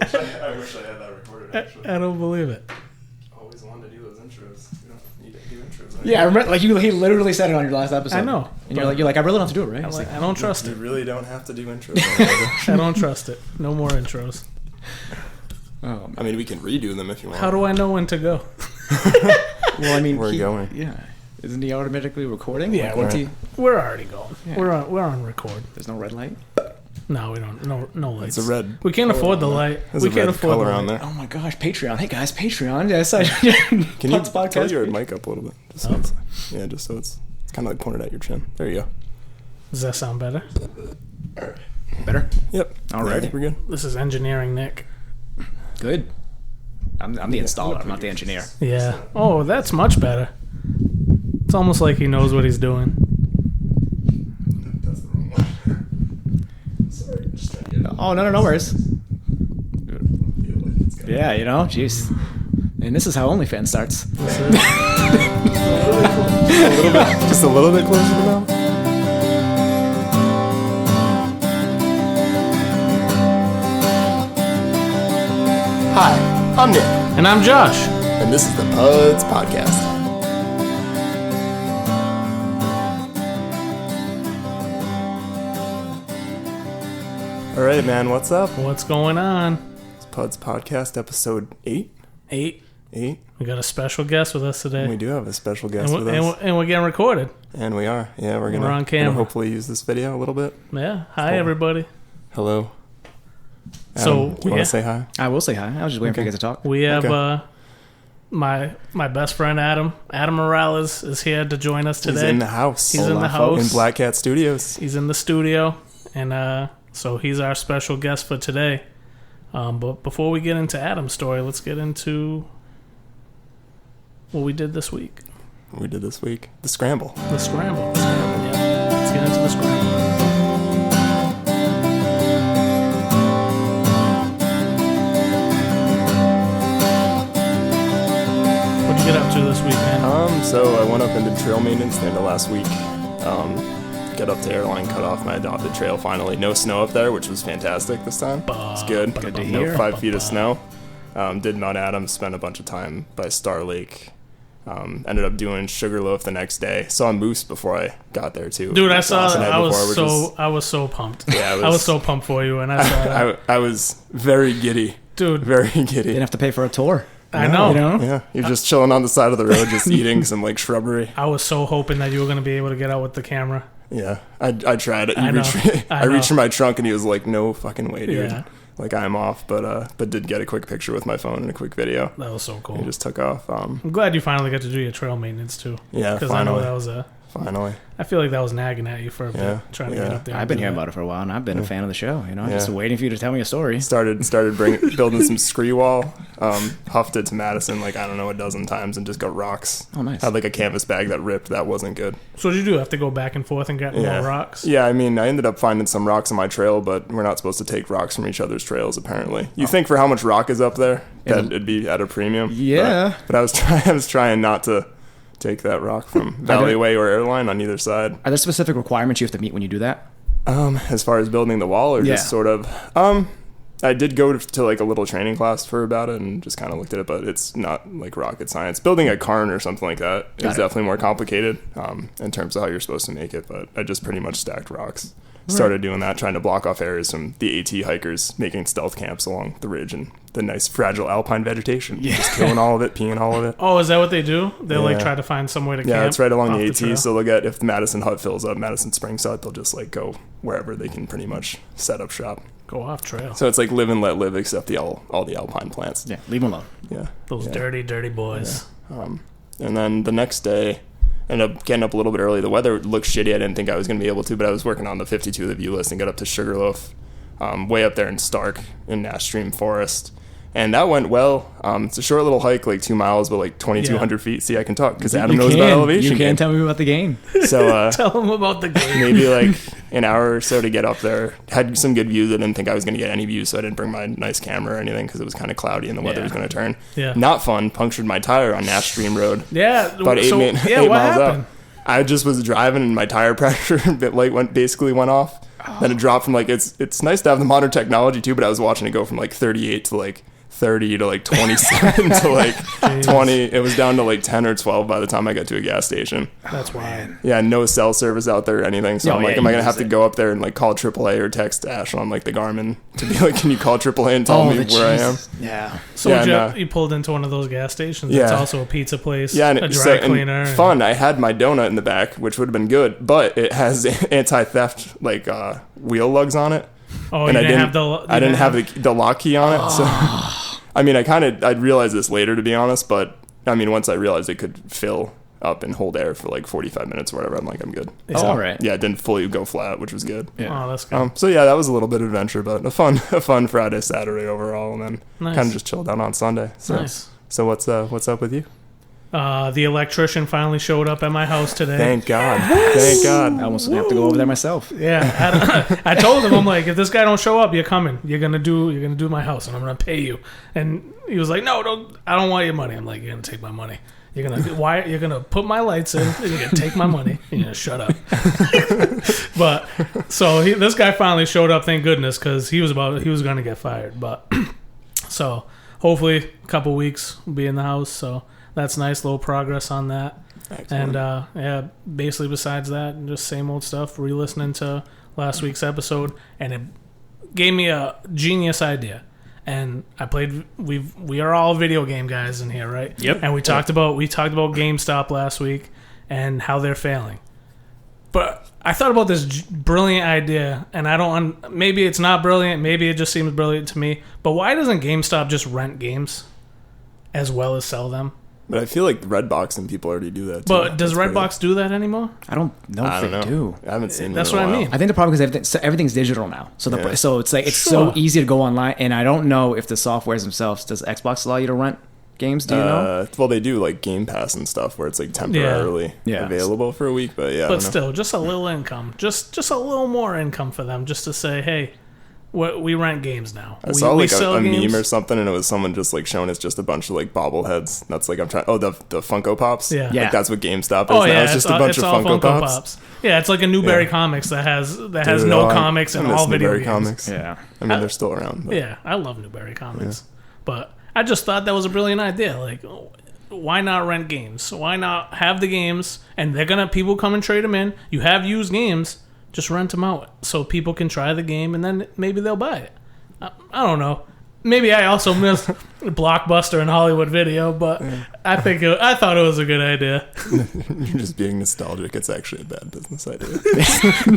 I wish I had that recorded, actually. I don't believe it. Always wanted to do those intros. You don't need to do intros. Yeah, I remember, like, he literally said it on your last episode. I know. And you're like, I really don't have to do it, right? I don't trust You it. really don't have to do intros. I don't trust it. No more intros. Oh, I mean, we can redo them if you want. How do I know when to go? well, I mean, We're going. Yeah. Isn't he automatically recording? Yeah, Like, once he, We're already going. Yeah. We're on record. there's no red light? No, we don't. No lights. It's a red. We can't afford the light. There's We a can't red afford the color light. on there. Oh my gosh, Patreon. Hey guys, Patreon. Yes, Can you PUDs tilt your mic up a little bit? Just so yeah, just so it's kind of like pointed at your chin. There you go. Does that sound better? Better? Yep. All Yeah, I right. think we're good. This is engineering Nick. Good. I'm the installer. I'm not the engineer. Yeah. Oh, that's much better. It's almost like he knows what he's doing. That's the wrong one. Sorry, just trying to get it. Oh, no worries. Feel like it's got Yeah, jeez. And this is how OnlyFans starts. just a little bit closer to now. Hi, I'm Nick, And I'm Josh. and this is the PUDs Podcast. All right, man, what's up? What's going on? It's PUDs Podcast, episode 8. 8. 8. We got a special guest with us today. We do have a special guest and, with us. and we're getting recorded. And we are. Yeah, we're We're on camera. gonna hopefully use this video a little bit. Yeah. Hi, Cool. everybody. Hello. So, Adam, do you want yeah. to say hi? I will say hi. I was just waiting for you guys to talk. We have Okay. my best friend Adam Morales is here to join us today. He's in the house. He's in the In house. Black Cat Studios. He's in the studio, and so he's our special guest for today. But before we get into Adam's story, let's get into what we did this week. We did this week. The Scramble. The scramble. Yeah. Let's get into the scramble. What'd you get up to this week, man? So I went up and did trail maintenance the end of last week. Got up to Airline, cut off my adopted trail finally. No snow up there, which was fantastic this time. It's good. Good to No hear. 5 feet of snow. Did Mount Adams, spent a bunch of time by Star Lake. Ended up doing Sugarloaf the next day. Saw moose before I got there too. Dude, I saw The that. night before, I was so pumped. Yeah, I was so pumped for you, and I saw that. I was very giddy. Dude, Very Didn't giddy. have to pay for a tour. I know. Yeah, you're just chilling on the side of the road, just eating some like shrubbery. I was so hoping that you were going to be able to get out with the camera. Yeah, I tried it. I know. I reached for my trunk and he was like, "No fucking way, dude." Yeah. Like I'm off, but did get a quick picture with my phone and a quick video. That was so He cool. just took off. I'm glad you finally got to do your trail maintenance too. Yeah, Because I know finally, that was finally. I feel like that was nagging at you for a bit, Yeah, trying to get yeah. up there. I've been hearing about it for a while, and I've been a fan of the show. Yeah. Just waiting for you to tell me a story. Started building some scree wall. Huffed it to Madison like I don't know a dozen times and just got rocks. Oh, nice. Had like a canvas bag that ripped. That wasn't good. So what did you do? Have to go back and forth and get Yeah. more rocks? Yeah, I mean, I ended up finding some rocks on my trail, but we're not supposed to take rocks from each other's trails, apparently. You think for how much rock is up there, that it'd be at a premium. Yeah. But I was trying not to take that rock from Valleyway or Airline on either side. Are there specific requirements you have to meet when you do that? As far as building the wall or Yeah. just sort of, I did go to like a little training class for about it and just kind of looked at it, but it's not like rocket science. Building a cairn or something like that is Got it. definitely more complicated in terms of how you're supposed to make it, but I just pretty much stacked rocks. Started doing that, trying to block off areas from the AT hikers making stealth camps along the ridge and the nice fragile alpine vegetation. Yeah. Just killing all of it, peeing all of it. Oh, is that what they do? They like Yeah. try to find somewhere to camp? Yeah, it's right along off the trail? AT, so they'll get, if the Madison Hut fills up, Madison Springs Hut, they'll just like go wherever they can pretty much set up shop. Go off trail. So it's like live and let live, except all the alpine plants. Yeah, leave them alone. Yeah. Those Yeah. dirty boys. And then the next day, ended up getting up a little bit early. The weather looked shitty. I didn't think I was going to be able to, but I was working on the 52 of the view list and got up to Sugarloaf, way up there in Stark in Nash Stream Forest. And that went well. It's a short little hike, like 2 miles, but like 2,200 feet. See, I can talk because Adam knows about elevation. You can tell me about the game. So Tell them about the game. maybe like an hour or so to get up there. Had some good views. I didn't think I was going to get any views, so I didn't bring my nice camera or anything because it was kind of cloudy and the weather was going to turn. Yeah. Not fun. Punctured my tire on Nash Stream Road. Yeah. About 8 what miles happened? up. I just was driving and my tire pressure bit light basically went off. Then it dropped from like it's nice to have the modern technology too, but I was watching it go from like 38 to like 30 to like 27 to like 20. It was down to like 10 or 12 by the time I got to a gas station. That's wild. Yeah, no cell service out there or anything. So I'm like, am I gonna have to go up there and like call AAA or text Ash on like the Garmin to be like, can you call AAA and tell me where I am? Yeah. So you pulled into one of those gas stations. Yeah. It's also a pizza place. Yeah, and a dry cleaner. And fun. I had my donut in the back, which would have been good, but it has anti-theft like wheel lugs on it. Oh, and I didn't have the lock key on it. So I mean, I'd realized this later, to be honest, but I mean, once I realized it could fill up and hold air for like 45 minutes or whatever, I'm like, I'm good. So, all right. Yeah, it didn't fully go flat, which was good. Yeah. Oh, that's good. So yeah, that was a little bit of adventure, but a fun Friday, Saturday overall, and then kind of just chilled out on Sunday. So, nice. So what's up with you? The electrician finally showed up at my house today. Thank God. Thank God. I almost have to go over there myself. Yeah, I told him, I'm like, if this guy don't show up, you're coming. You're gonna do my house, and I'm gonna pay you. And he was like, no, I don't want your money. I'm like, you're gonna take my money. You're gonna put my lights in. You're gonna take my money. You're gonna shut up. But so this guy finally showed up. Thank goodness, because he was gonna get fired. But so hopefully a couple weeks we'll be in the house. So. That's nice, little progress on that. Excellent. And yeah, basically besides that, just same old stuff. Re-listening to last week's episode, and it gave me a genius idea. And I played. We are all video game guys in here, right? Yep. And we talked about GameStop last week and how they're failing. But I thought about this brilliant idea, and maybe it's not brilliant. Maybe it just seems brilliant to me. But why doesn't GameStop just rent games as well as sell them? But I feel like Redbox and people already do that too. But does Redbox do that anymore? I don't know if they do. I haven't seen That's them in what a while. I mean. I think the problem is everything's digital now. So it's like it's so easy to go online, and I don't know if the softwares themselves, does Xbox allow you to rent games? Do you know? Well, they do like Game Pass and stuff where it's like temporarily available for a week, but yeah. But still, just a little income, just a little more income for them, just to say, hey, we rent games now. I saw like a meme or something, and it was someone just like showing it's just a bunch of like bobbleheads. That's like the Funko Pops. Yeah. Like that's what GameStop is now. It's just a bunch of Funko Pops. Yeah, it's like a Newberry Comics that has no comics and all video games. Comics. Yeah. I mean, they're still around. But. Yeah, I love Newberry Comics. Yeah. But I just thought that was a brilliant idea. Like, why not rent games? Why not have the games, and people come and trade them in. You have used games. Just rent them out so people can try the game, and then maybe they'll buy it. I don't know. Maybe I also missed Blockbuster and Hollywood Video, but I thought it was a good idea. You're just being nostalgic. It's actually a bad business idea.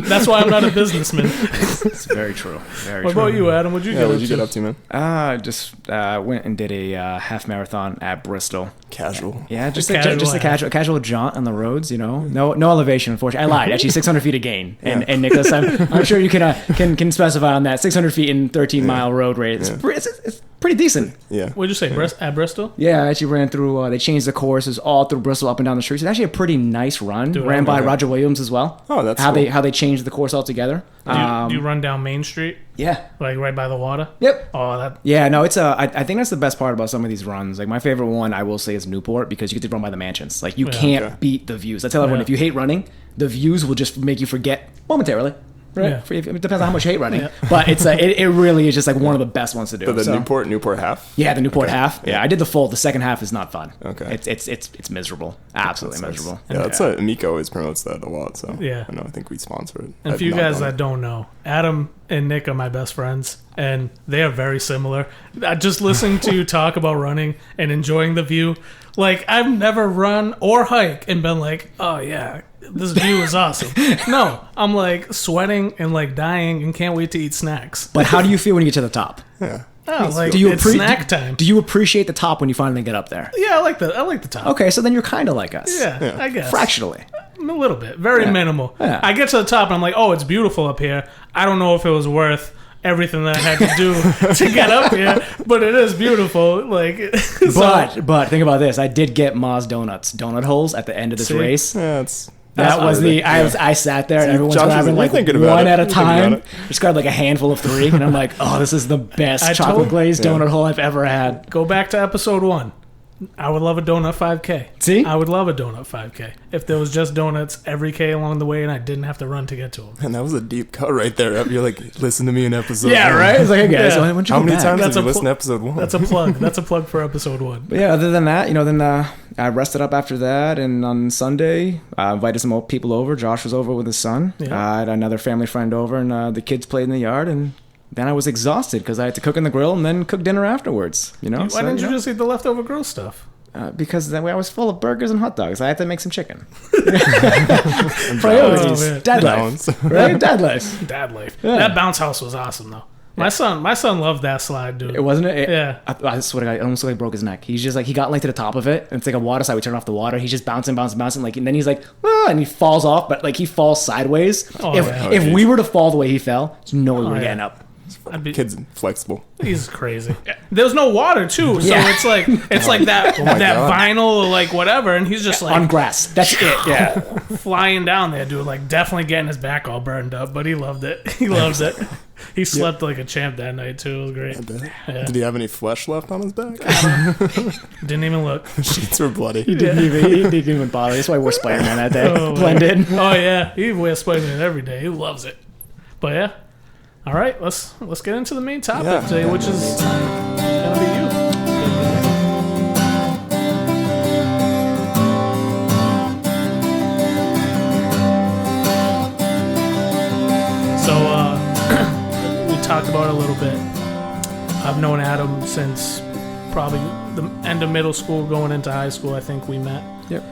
That's why I'm not a businessman. It's very true. What about you, Adam? What'd you get up to, man? Just went and did a half marathon at Bristol. Casual. Yeah, just a casual jaunt on the roads. You know, no elevation. Unfortunately, I lied. Actually, 600 feet of gain. And Nicholas, I'm sure you can specify on that. 600 feet in 13-mile road rate. It's pretty decent. Yeah. What'd you say? At Bristol? Yeah, I actually ran through. They changed the courses all through Bristol, up and down the streets. It's actually a pretty nice run. Ran by Roger Williams as well. Oh, that's how cool. they changed the course altogether. Do you run down Main Street? Yeah, like right by the water. Yep. Oh, that. Yeah, no, it's I think that's the best part about some of these runs. Like my favorite one, I will say, is Newport, because you get to run by the mansions. Like you can't beat the views. I tell everyone, if you hate running, the views will just make you forget momentarily. Right. Yeah. It depends on how much you hate running, but it's it really is just like one of the best ones to do. But the Newport half. Yeah, the Newport half. Yeah, I did the full. The second half is not fun. Okay. It's miserable. Absolutely miserable. Yeah, that's Miko always promotes that a lot. So I think we sponsor it. And for you guys that don't know, Adam and Nick are my best friends, and they are very similar. Just listening to you talk about running and enjoying the view, like I've never run or hike and been like, oh yeah, this view is awesome. No, I'm like sweating and like dying and can't wait to eat snacks. But how do you feel when you get to the top? Yeah. Oh, like it's snack time. Do you appreciate the top when you finally get up there? Yeah, I like the top. Okay, so then you're kind of like us. Yeah, I guess. Fractionally. A little bit. Very minimal. Yeah. I get to the top and I'm like, oh, it's beautiful up here. I don't know if it was worth everything that I had to do to get up here, but it is beautiful. Like, but think about this. I did get Ma's donut holes at the end of this race. Yeah, I sat there and everyone's grabbing like one at a time. Just grabbed like a handful of 3, and I'm like, oh, this is the best chocolate glazed donut hole I've ever had. Go back to episode 1. I would love a donut 5K. See? I would love a donut 5K if there was just donuts every K along the way and I didn't have to run to get to them. And that was a deep cut right there. You're like, listen to me in episode 1. Right? It's like, hey guys, why don't you How go many back? times That's did you a listen to episode 1? That's a plug. That's a plug for episode 1. But yeah, other than that, then I rested up after that, and on Sunday, I invited some old people over. Josh was over with his son. Yeah. I had another family friend over, and the kids played in the yard, and then I was exhausted because I had to cook in the grill and then cook dinner afterwards. Why didn't you just eat the leftover grill stuff? Because then I was full of burgers and hot dogs. I had to make some chicken. Priorities. Oh, Dad life. Right? Dad life. Dad life. Yeah. That bounce house was awesome, though. My son loved that slide, dude. It wasn't it? Yeah. I swear to God, it almost like broke his neck. He's just like, he got like to the top of it, and it's like a water slide. We turn off the water. He's just bouncing, like, and then he's like, and he falls off, but like he falls sideways. If we were to fall the way he fell, there's no way we were getting up. Kid's flexible. He's crazy. There's no water too, so it's like that God. vinyl, like whatever, and he's just like On grass. That's it. Yeah. flying down there, dude. Like definitely getting his back all burned up, but he loved it. He loves it. He slept like a champ that night too. It was great. Yeah. Did he have any flesh left on his back? Didn't even look. Sheets were bloody. He didn't even bother. That's why I wore Spider-Man that day. Blended. Oh yeah, he wears Spider-Man every day. He loves it. But yeah. All right, let's get into the main topic today, which is gonna be you. So we talked about it a little bit. I've known Adam since probably the end of middle school, going into high school. I think we met. Yep.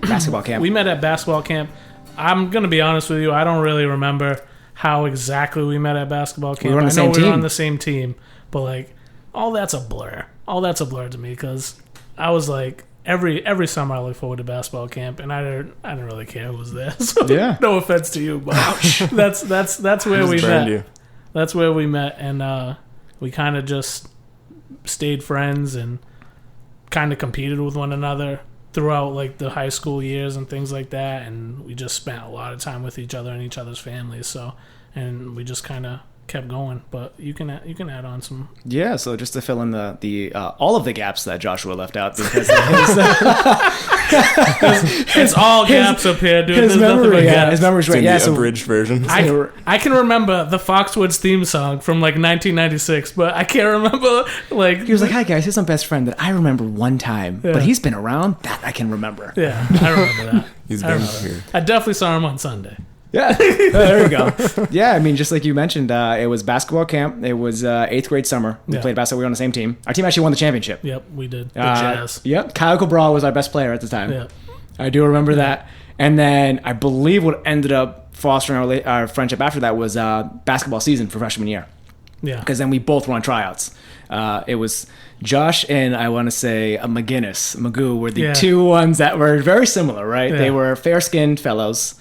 Basketball camp. We met at basketball camp. I'm gonna be honest with you. I don't really remember how exactly we met at basketball camp. We were on the same we team. were on the same team, but like all that's a blur. All that's a blur to me because I was like every summer I look forward to basketball camp, and I didn't really care who was there. So Yeah. no offense to you, but that's where we met. You. That's where we met, and we kind of just stayed friends and kind of competed with one another throughout like the high school years and things like that, and we just spent a lot of time with each other and each other's families. So, and we just kind of kept going. But you can add on some. Yeah, so just to fill in the all of the gaps that Joshua left out because It's all gaps up here, dude. his There's nothing but memory, gaps. his memory's right. In Yeah, the so abridged version. I can remember the Foxwoods theme song from like 1996, but I can't remember like he was like, "Hi guys, here's my best friend that I remember one time, Yeah. but he's been around. That I can remember." Yeah, I remember that. He's I been remember. here. I definitely saw him on Sunday. Yeah, there we go. Yeah, I mean, just like you mentioned, it was basketball camp. It was 8th grade summer. We played basketball. We were on the same team. Our team actually won the championship. Yep, we did. The Jazz. Yep, Kyle Cabral was our best player at the time. Yeah. I do remember that. And then I believe what ended up fostering our friendship after that was basketball season for freshman year. Yeah. Because then we both were on tryouts. It was Josh and I want to say Magoo were the two ones that were very similar, right? Yeah. They were fair-skinned fellows,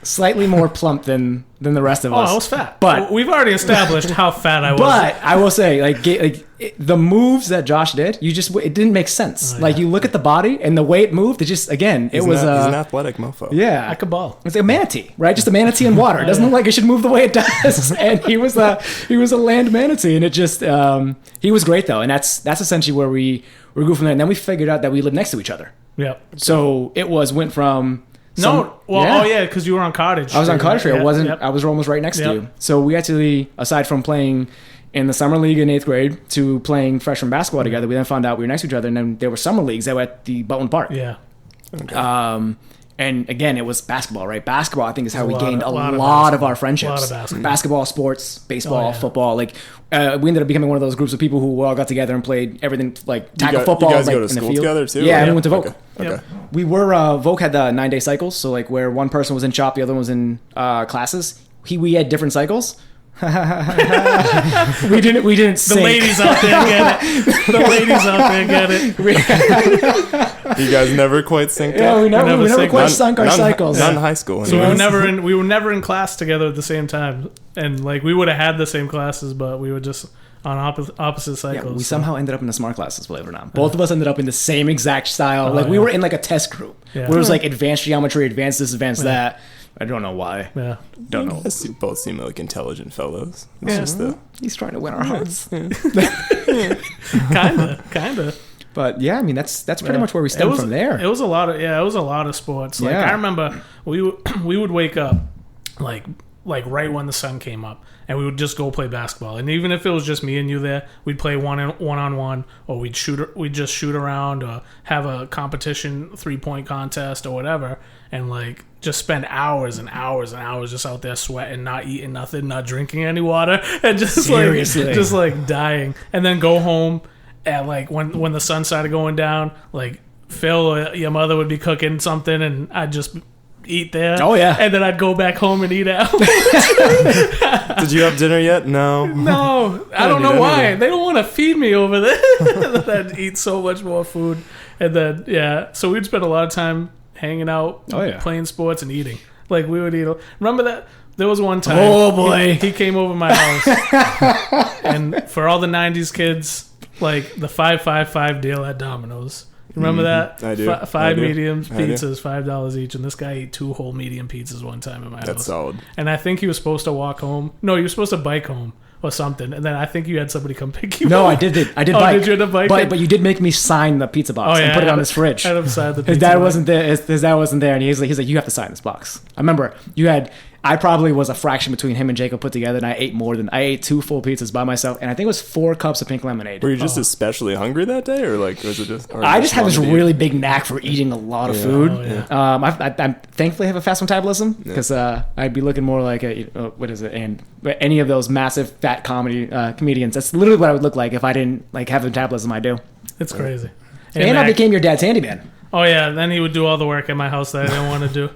slightly more plump than the rest of us. I was fat. But we've already established how fat I was. But I will say, the moves that Josh did, it didn't make sense. Oh, yeah. Like you look at the body and the way it moved, it just He's an athletic mofo. Yeah, I could ball. it's a manatee, right? Just a manatee in water. It doesn't look like it should move the way it does. And he was a land manatee, and it just he was great though, and that's essentially where we grew from there. And then we figured out that we lived next to each other. Yep. So went from because you were on Cottage. I was on Cottage Street. Yeah, I wasn't. yep. I was almost right next to Yep. you. So we actually, aside from playing in the summer league in 8th grade to playing freshman basketball together, we then found out we were next to each other. And then there were summer leagues that were at the Butland Park. Yeah. Okay. And again, it was basketball, right? Basketball, I think, is how we lot gained of- a lot of lot of basketball. our friendships. A lot of basketball. Basketball, sports, baseball, yeah. football. Like we ended up becoming one of those groups of people who all got together and played everything, like tackle football. You guys like, go to in the school field. together too? Yeah, or? we went to Voc. Okay. Yep. Okay. We were Voc had the 9-day cycles, so like where one person was in shop, the other one was in classes. We had different cycles. we didn't The sync. ladies out there get it. The ladies out there get it. You guys never quite synced Yeah, up? we never synced. quite sunk our cycles. Not in high school. So we anyways. were never in class together at the same time, and like we would have had the same classes, but we were just on opposite cycles. Yeah, we somehow ended up in the smart classes, believe it or not. Both of us ended up in the same exact style. Like we were in like a test group Yeah. where it was like advanced geometry, advanced this, advanced that. I don't know why. Yeah. Don't know. You both seem like intelligent fellows. It's just He's trying to win our hearts. Kinda. But yeah, I mean that's pretty much where we stem from there. It was a lot of sports. Like I remember we would wake up like right when the sun came up, and we would just go play basketball. And even if it was just me and you there, we'd play one-on-one, or we'd just shoot around, or have a competition 3-point contest or whatever, and like just spend hours and hours and hours just out there sweating, not eating nothing, not drinking any water, and just like dying. And then go home at like when the sun started going down, like Phil, your mother would be cooking something, and I'd just eat there. Oh yeah. And then I'd go back home and eat out. Did you have dinner yet? No. I don't know why. They don't want to feed me over there. I'd eat so much more food. And then so we'd spend a lot of time hanging out, playing sports and eating. Like we would eat. Remember that there was one time. Oh boy. He came over my house, and for all the 90s kids, like the 5-5-5 deal at Domino's. Remember that? I do. Five mediums, pizzas, $5 each, and this guy ate 2 whole medium pizzas one time in my house. That's solid. And I think he was supposed to walk home. No, he was supposed to bike home or something. And then I think you had somebody come pick you up. No, I did bike. Did you end up biking? But you did make me sign the pizza box and put it on his fridge. I had him sign the pizza His dad wasn't there. His dad wasn't there, and he's like, you have to sign this box. I remember I probably was a fraction between him and Jacob put together, and I ate 2 full pizzas by myself, and I think it was 4 cups of pink lemonade. Were you just especially hungry that day, or like was it just? I just have this really big knack for eating a lot of food. Oh, yeah. I thankfully have a fast metabolism because I'd be looking more like what is it? And any of those massive fat comedians. That's literally what I would look like if I didn't like have the metabolism I do. It's crazy. And I became your dad's handyman. Oh yeah, then he would do all the work at my house that I didn't want to do.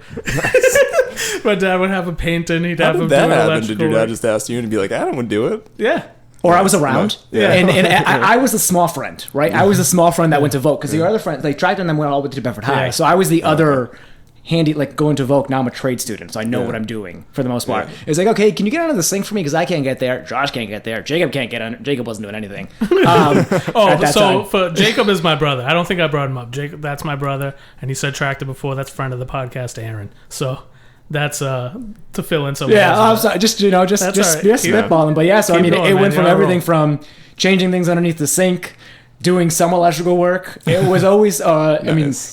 My dad would have a paint and he'd have him do electrical Did your dad just ask you and be like, Adam would do it? Yeah. Or I was around, and I was the small friend, right? I was the small friend that went to vote because the other friends, like Tractor and them went all the way to Bedford High, so I was the other handy, like going to Vogue. Now I'm a trade student, so I know what I'm doing for the most part. It's like, okay, can you get under the sink for me because I can't get there. Josh can't get there. Jacob can't get under. Jacob wasn't doing anything. For Jacob is my brother. I don't think I brought him up. Jacob, that's my brother, and he said Tractor before. That's friend of the podcast, Aaron. So. That's to fill in some. Yeah, I'm sorry. Just spitballing. But so I mean, it went from everything from changing things underneath the sink, doing some electrical work. It was always,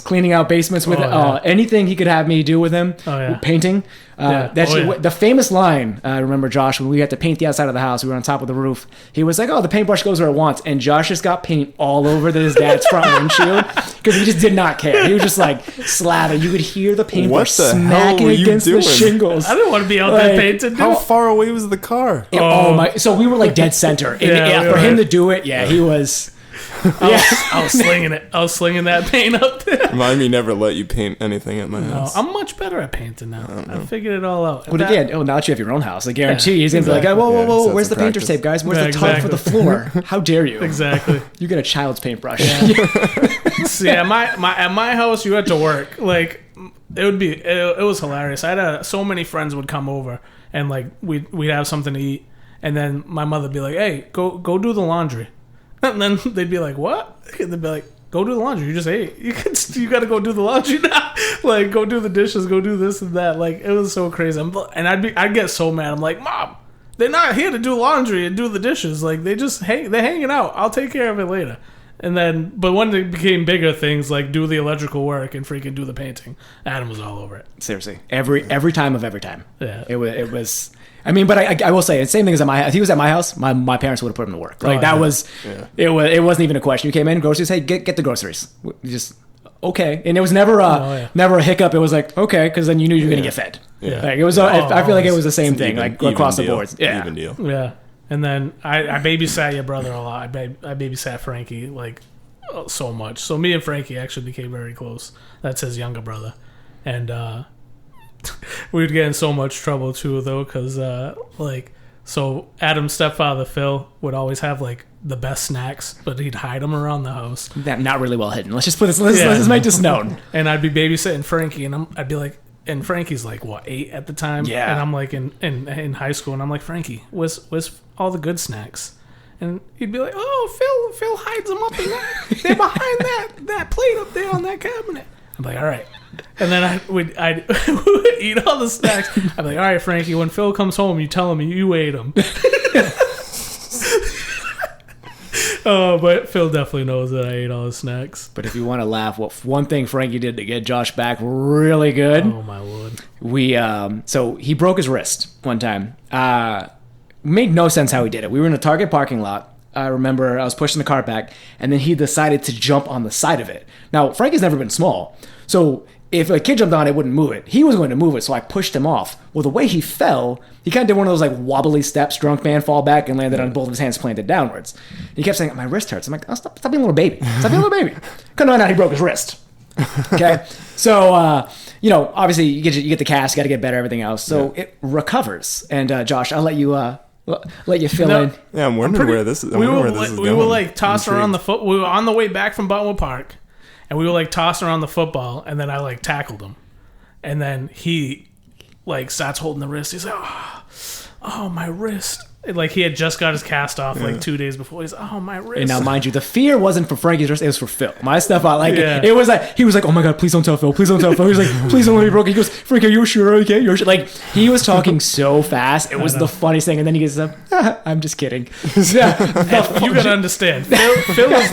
cleaning out basements with anything he could have me do with him. Painting. The famous line, I remember, Josh, when we had to paint the outside of the house, we were on top of the roof. He was like, the paintbrush goes where it wants. And Josh just got paint all over his dad's front windshield because he just did not care. He was just like slathering. You could hear the paintbrush smacking against the shingles. I didn't want to be out there painting. How far away was the car? So we were like dead center. For him to do it, he was... I was slinging it. I was slinging that paint up there. Mommy never let you paint anything at my house. I'm much better at painting now. I figured it all out. Well, again, now that you have your own house, I guarantee he's going to be like, whoa, where's the painter's tape, guys? Where's the tub for the floor? How dare you? Exactly. You get a child's paintbrush. See, at my house, you had to work. Like, it was hilarious. I had so many friends would come over, and like we'd have something to eat, and then my mother would be like, hey, go do the laundry. And then they'd be like, what? And they'd be like, go do the laundry. You just ate. You got to go do the laundry now. Like, go do the dishes. Go do this and that. Like, it was so crazy. And I'd get so mad. I'm like, Mom, they're not here to do laundry and do the dishes. Like, they're hanging out. I'll take care of it later. And then, but when it became bigger things, like do the electrical work and freaking do the painting, Adam was all over it. Seriously, every time. Yeah, it was. I mean, but I will say the same thing as at my house. If he was at my house, my parents would have put him to work. Like it wasn't even a question. You came in, groceries. Hey, get the groceries. Just okay. And it was never a hiccup. It was like okay, because then you knew you were gonna get fed. Yeah, like, it was. I feel like it was the same thing, like across the boards. Yeah, even deal. Yeah. And then I babysat your brother a lot. I babysat Frankie like so much. So me and Frankie actually became very close. That's his younger brother, and we would get in so much trouble too, though, because so Adam's stepfather Phil would always have like the best snacks, but he'd hide them around the house. Not really well hidden. Let's just put this. Let's just make this known. And I'd be babysitting Frankie, and I'd be like. And Frankie's like, 8 at the time? Yeah. And I'm like in high school, and I'm like, Frankie, where's all the good snacks? And he'd be like, Phil hides them up in there. They're behind that plate up there on that cabinet. I'm like, all right. And then I'd eat all the snacks. I'd be like, all right, Frankie, when Phil comes home, you tell him you ate them. But Phil definitely knows that I ate all the snacks. But if you want to laugh, one thing Frankie did to get Josh back really good. Oh my lord. So he broke his wrist one time. Made no sense how he did it. We were in a Target parking lot. I remember I was pushing the cart back, and then he decided to jump on the side of it. Now, Frankie's never been small, so if a kid jumped on it, it wouldn't move it. He was going to move it, so I pushed him off. Well, the way he fell, he kind of did one of those like wobbly steps, drunk man fall back, and landed on both of his hands planted downwards. He kept saying, my wrist hurts. I'm like, oh, stop being a little baby. Stop being a little baby. Couldn't find out he broke his wrist. Okay? So, obviously you get the cast, you got to get better, everything else. So it recovers. And Josh, I'll let you fill in. Yeah, I'm wondering where this is. We were like tossing around the foot. We were on the way back from Butler Park, and we were like tossing around the football, and then I like tackled him, and then he like starts holding the wrist. He's like, oh my wrist. Like he had just got his cast off like 2 days before. He's like, oh my wrist. And now, mind you, the fear wasn't for Frankie's wrist; it was for Phil. My stuff, it was like he was like, "Oh my god, please don't tell Phil! Please don't tell Phil!" He was like, "Please don't let me broke." He goes, "Frankie, are you sure? Okay, you're sure?" Like he was talking so fast, it was the funniest thing. And then he gets up, "I'm just kidding." Yeah, you gotta understand. Phil's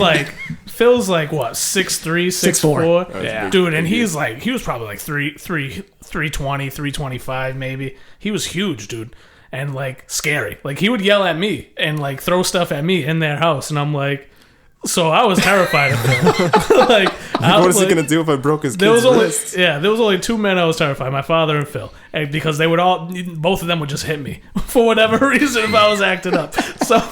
like what 6'3", 6'4", yeah, dude, and he was probably like 320, 325 maybe. He was huge, dude. And like scary. Like he would yell at me and like throw stuff at me in their house, and I'm like, so I was terrified of him. Like, what is he gonna do if I broke his kid's wrist? Yeah, there was only two men I was terrified: my father and Phil, and because they would both of them would just hit me for whatever reason if I was acting up. So,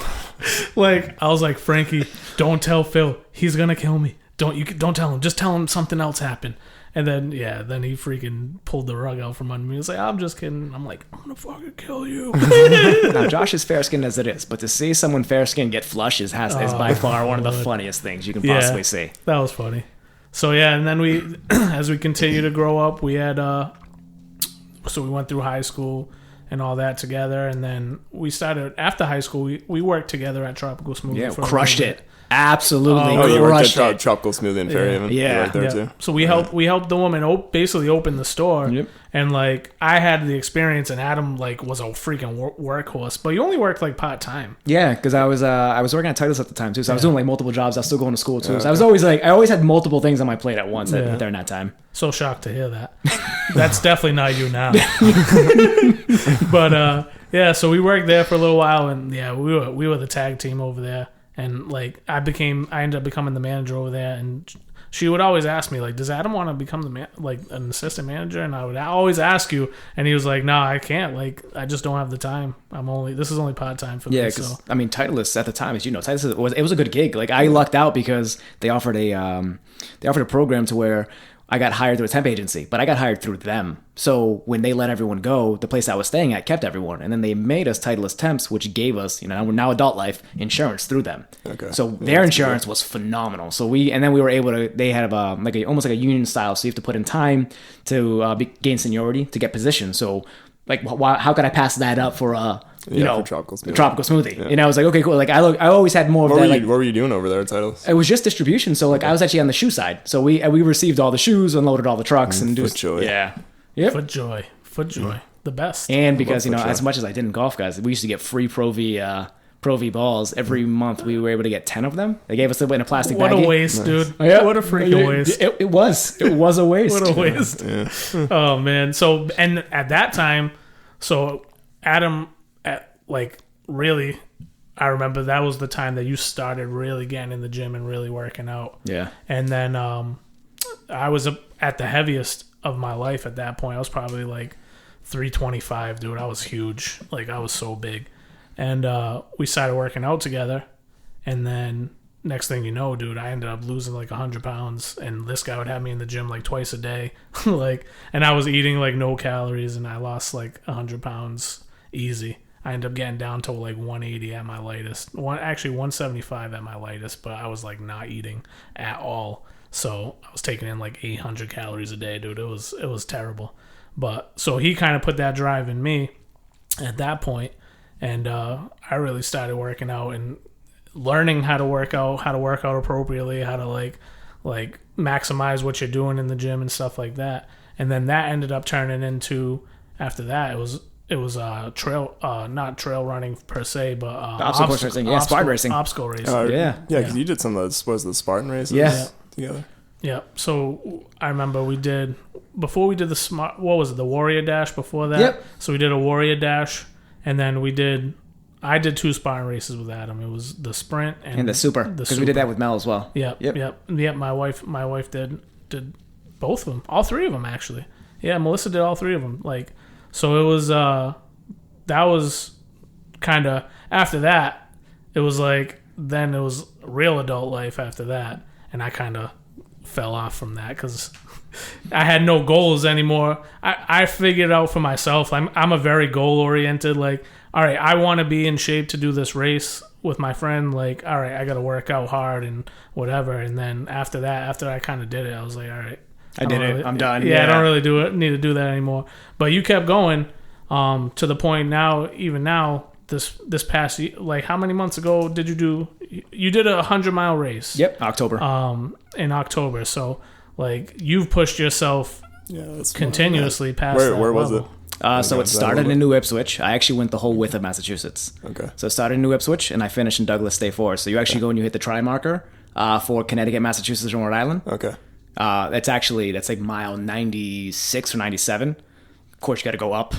like, I was like, Frankie, don't tell Phil, he's gonna kill me. Don't tell him. Just tell him something else happened. And then, then he freaking pulled the rug out from under me. He was like, I'm just kidding. I'm like, I'm going to fucking kill you. Now, Josh is fair-skinned as it is, but to see someone fair-skinned get flushed is by far one of the funniest things you can possibly see. That was funny. So, and then as we continue to grow up, we had, so we went through high school and all that together. And then we started, after high school, we worked together at Tropical Smoothie. Yeah, crushed it. Absolutely. You worked at Tropical Smoothie in Fairhaven. Yeah. Right there too. So we helped the woman basically open the store. Yep. And like I had the experience, and Adam like was a freaking workhorse, but you only worked like part-time. Yeah, because I was working at Titleist at the time too, so I was doing like multiple jobs. I was still going to school too. So I was always I always had multiple things on my plate at once during that time. So shocked to hear that. That's definitely not you now. But so we worked there for a little while, and we were the tag team over there. And like I ended up becoming the manager over there, and she would always ask me like, "Does Adam want to become an assistant manager?" And I would always ask you, and he was like, "No, I can't. Like, I just don't have the time. This is only part time for me." Yeah, because I mean, Titleist at the time, as you know, Titleist was a good gig. Like I lucked out because they offered a program to where I got hired through a temp agency, but I got hired through them. So when they let everyone go, the place I was staying at kept everyone. And then they made us Titleist temps, which gave us, we're now Adult Life insurance through them. Okay. So their insurance was phenomenal. So we were able to, they had almost like a union style. So you have to put in time to gain seniority to get positions. So like, how could I pass that up for for Tropical Smoothie. Yeah. And I was like, okay, cool. Like I always had more of that. What were you doing over there at Titleist? It was just distribution. So like I was actually on the shoe side. So we received all the shoes, unloaded all the trucks, and FootJoy. Yeah. Yep. FootJoy. The best. And because as much as I didn't golf, guys, we used to get free Pro V balls every month. We were able to get 10 of them. They gave us in a plastic bag. What a waste, dude! Yeah. What a freaking waste! It was a waste. What a waste! Yeah. Oh man! So and at that time, so Adam, really, I remember that was the time that you started really getting in the gym and really working out. Yeah. And then I was at the heaviest of my life at that point. I was probably like 325, dude. I was huge. Like I was so big. And we started working out together. And then next thing you know, dude, I ended up losing like 100 pounds. And this guy would have me in the gym like twice a day. And I was eating like no calories, and I lost like 100 pounds easy. I ended up getting down to like 180 at my lightest. 175 at my lightest, but I was like not eating at all. So I was taking in like 800 calories a day, dude. It was terrible. But so he kind of put that drive in me at that point, and I really started working out and learning how to work out appropriately, how to like maximize what you're doing in the gym and stuff like that. And then that ended up turning into, after that, it was trail, not trail running per se, but obstacle course racing. Yeah, Spartan racing. Obstacle racing. Yeah, because you did some of those, was the Spartan races together? Yeah. So I remember before we did the Warrior Dash before that. Yep. So we did a Warrior Dash, and then I did 2 Spartan races with Adam. It was the sprint and the super, because we did that with Mel as well. Yep. My wife did both of them, all 3 of them actually. Yeah, Melissa did all 3 of them. Like, so it was that was kind of after that. It was like then it was real adult life after that, and I kind of fell off from that because I had no goals anymore. I figured out for myself. I'm a very goal oriented. Like, all right, I want to be in shape to do this race with my friend. Like, all right, I got to work out hard and whatever. And then after I kind of did it, I was like, all right, I did it. I'm done. Yeah, I don't really need to do that anymore. But you kept going to the point now, even now, this past year, like how many months ago did you do? You did a 100-mile race. Yep, October. In October. So like you've pushed yourself continuously past. Where was it? So it started in New Ipswich. I actually went the whole width of Massachusetts. Okay. So it started in New Ipswich, and I finished in Douglas State Forest. So you actually go and you hit the try marker for Connecticut, Massachusetts, and Rhode Island. Okay. That's like mile 96 or 97. Of course, you got to go up.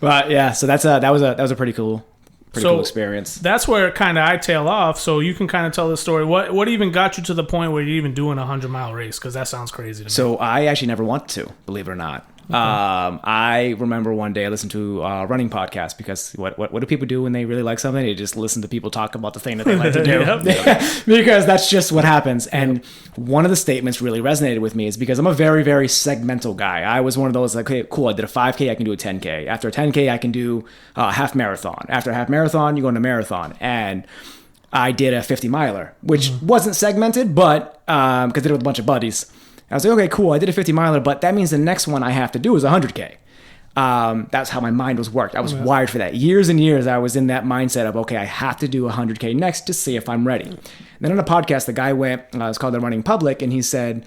But yeah, so that was a pretty cool experience. That's where kind of I tail off. So you can kind of tell the story. What even got you to the point where you're even doing a 100-mile race? Because that sounds crazy to me. So I actually never wanted to, believe it or not. Okay. I remember one day I listened to a running podcast because what do people do when they really like something? They just listen to people talk about the thing that they like to do. Because that's just what happens. And one of the statements really resonated with me is because I'm a very, very segmental guy. I was one of those like, okay, cool, I did a 5K, I can do a 10K. After a 10K, I can do a half marathon. After a half marathon, you go into marathon. And I did a 50-miler, which wasn't segmented, but because I did it with a bunch of buddies. I was like, okay, cool, I did a 50-miler, but that means the next one I have to do is 100K. That's how my mind was worked. I was wired for that. Years and years, I was in that mindset of, okay, I have to do 100K next to see if I'm ready. And then on a podcast, the guy went, it's called The Running Public, and he said,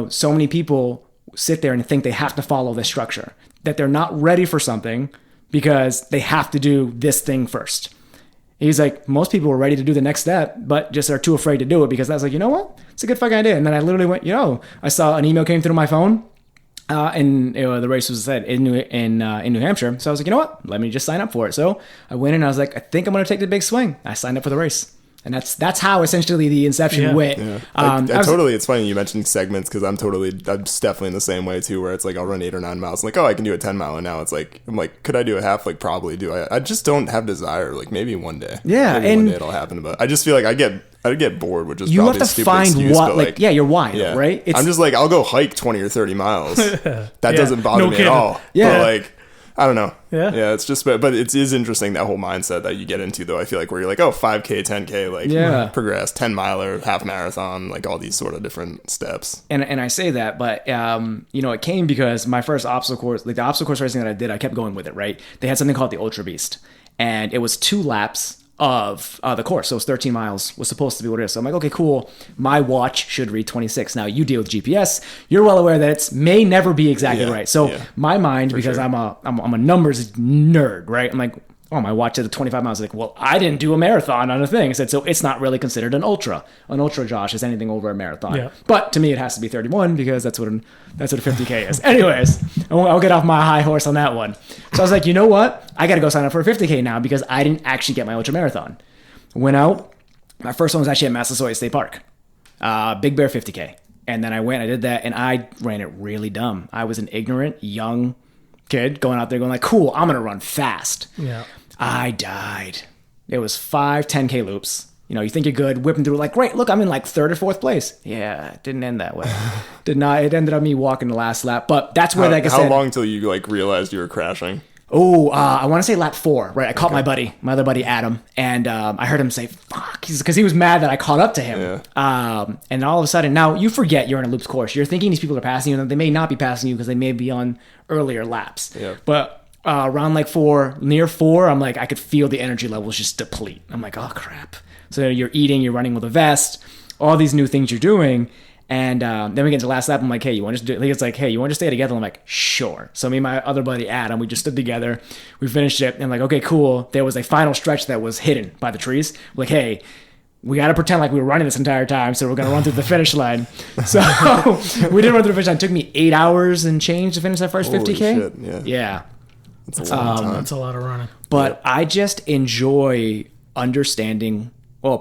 so many people sit there and think they have to follow this structure, that they're not ready for something because they have to do this thing first. He's like, most people were ready to do the next step, but just are too afraid to do it because I was like, you know what? It's a good fucking idea. And then I literally went, I saw an email came through my phone, and the race was said in New Hampshire. So I was like, you know what? Let me just sign up for it. So I went in and I was like, I think I'm going to take the big swing. I signed up for the race. And that's how essentially the inception went. Yeah. It's funny you mentioned segments because I'm definitely in the same way too, where it's like I'll run 8 or 9 miles. I'm like, I can do a 10-mile, and now it's like I'm like, could I do a half? Like probably do. I just don't have desire. Like maybe one day. Yeah, maybe one day it'll happen. But I just feel like I get bored, which is you probably have to a stupid find excuse, what your why, right? I'm just like I'll go hike 20 or 30 miles. That doesn't bother me at all. Yeah, but like. I don't know. Yeah, it's just, but it is interesting that whole mindset that you get into, though. I feel like where you're like, 5K, 10K, like progress, 10-miler, half marathon, like all these sort of different steps. And I say that, but it came because my first obstacle course, like the obstacle course racing that I did, I kept going with it. Right? They had something called the Ultra Beast, and it was 2 laps of the course. So it was 13 miles was supposed to be what it is. So I'm like, okay, cool. My watch should read 26. Now you deal with GPS. You're well aware that it may never be exactly right. So my mind, because I'm a numbers nerd, right? I'm like, my watch did 25 miles. Like, well, I didn't do a marathon on a thing. I said, so it's not really considered an ultra. An ultra, Josh, is anything over a marathon. Yeah. But to me, it has to be 31 because that's what a 50K is. Anyways, I'll get off my high horse on that one. So I was like, you know what? I got to go sign up for a 50K now because I didn't actually get my ultra marathon. Went out. My first one was actually at Massasoit State Park. Big Bear 50K. And then I went, I did that, and I ran it really dumb. I was an ignorant, young kid going out there going like, cool, I'm going to run fast. Yeah. I died. It was 5 10K loops. You think you're good, whipping through like, great, look, I'm in like 3rd or 4th place. Yeah, it didn't end that way. Did not. It ended up me walking the last lap. But that's where how long till you like realized you were crashing? I want to say lap 4, right? I caught my other buddy Adam, and I heard him say, fuck, because he was mad that I caught up to him. Yeah. And all of a sudden, now you forget you're in a loops course. You're thinking these people are passing you, and they may not be passing you because they may be on earlier laps. Yeah. But around like near 4, I'm like, I could feel the energy levels just deplete. I'm like, oh crap. So you're eating, you're running with a vest, all these new things you're doing. And then we get to the last lap. I'm like, hey, you want to do? It's like, hey, you want to stay together? I'm like, sure. So me and my other buddy Adam, we just stood together. We finished it, and like, okay, cool. There was a final stretch that was hidden by the trees. We're like, hey, we got to pretend like we were running this entire time, so we're going to run through the finish line. So we did run through the finish line. It took me 8 hours and change to finish that first 50K. Shit, yeah. That's a long time. That's a lot of running. But I just enjoy understanding,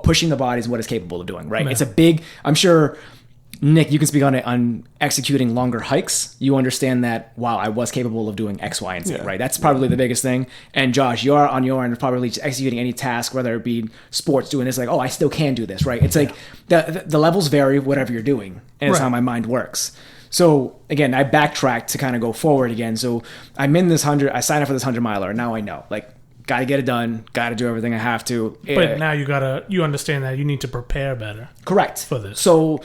pushing the body is what it's capable of doing, right? Yeah. It's a big, I'm sure, Nick, you can speak on it, on executing longer hikes. You understand that, wow, I was capable of doing X, Y, and Z, right? That's probably the biggest thing. And Josh, you're on your end, probably just executing any task, whether it be sports, doing this, like, I still can do this, right? It's like the levels vary, whatever you're doing. And it's how my mind works. So again, I backtracked to kind of go forward again. So I'm in this 100, I signed up for this 100 miler. Now I know, like, got to get it done, got to do everything I have to. But now you understand that you need to prepare better. Correct. For this. So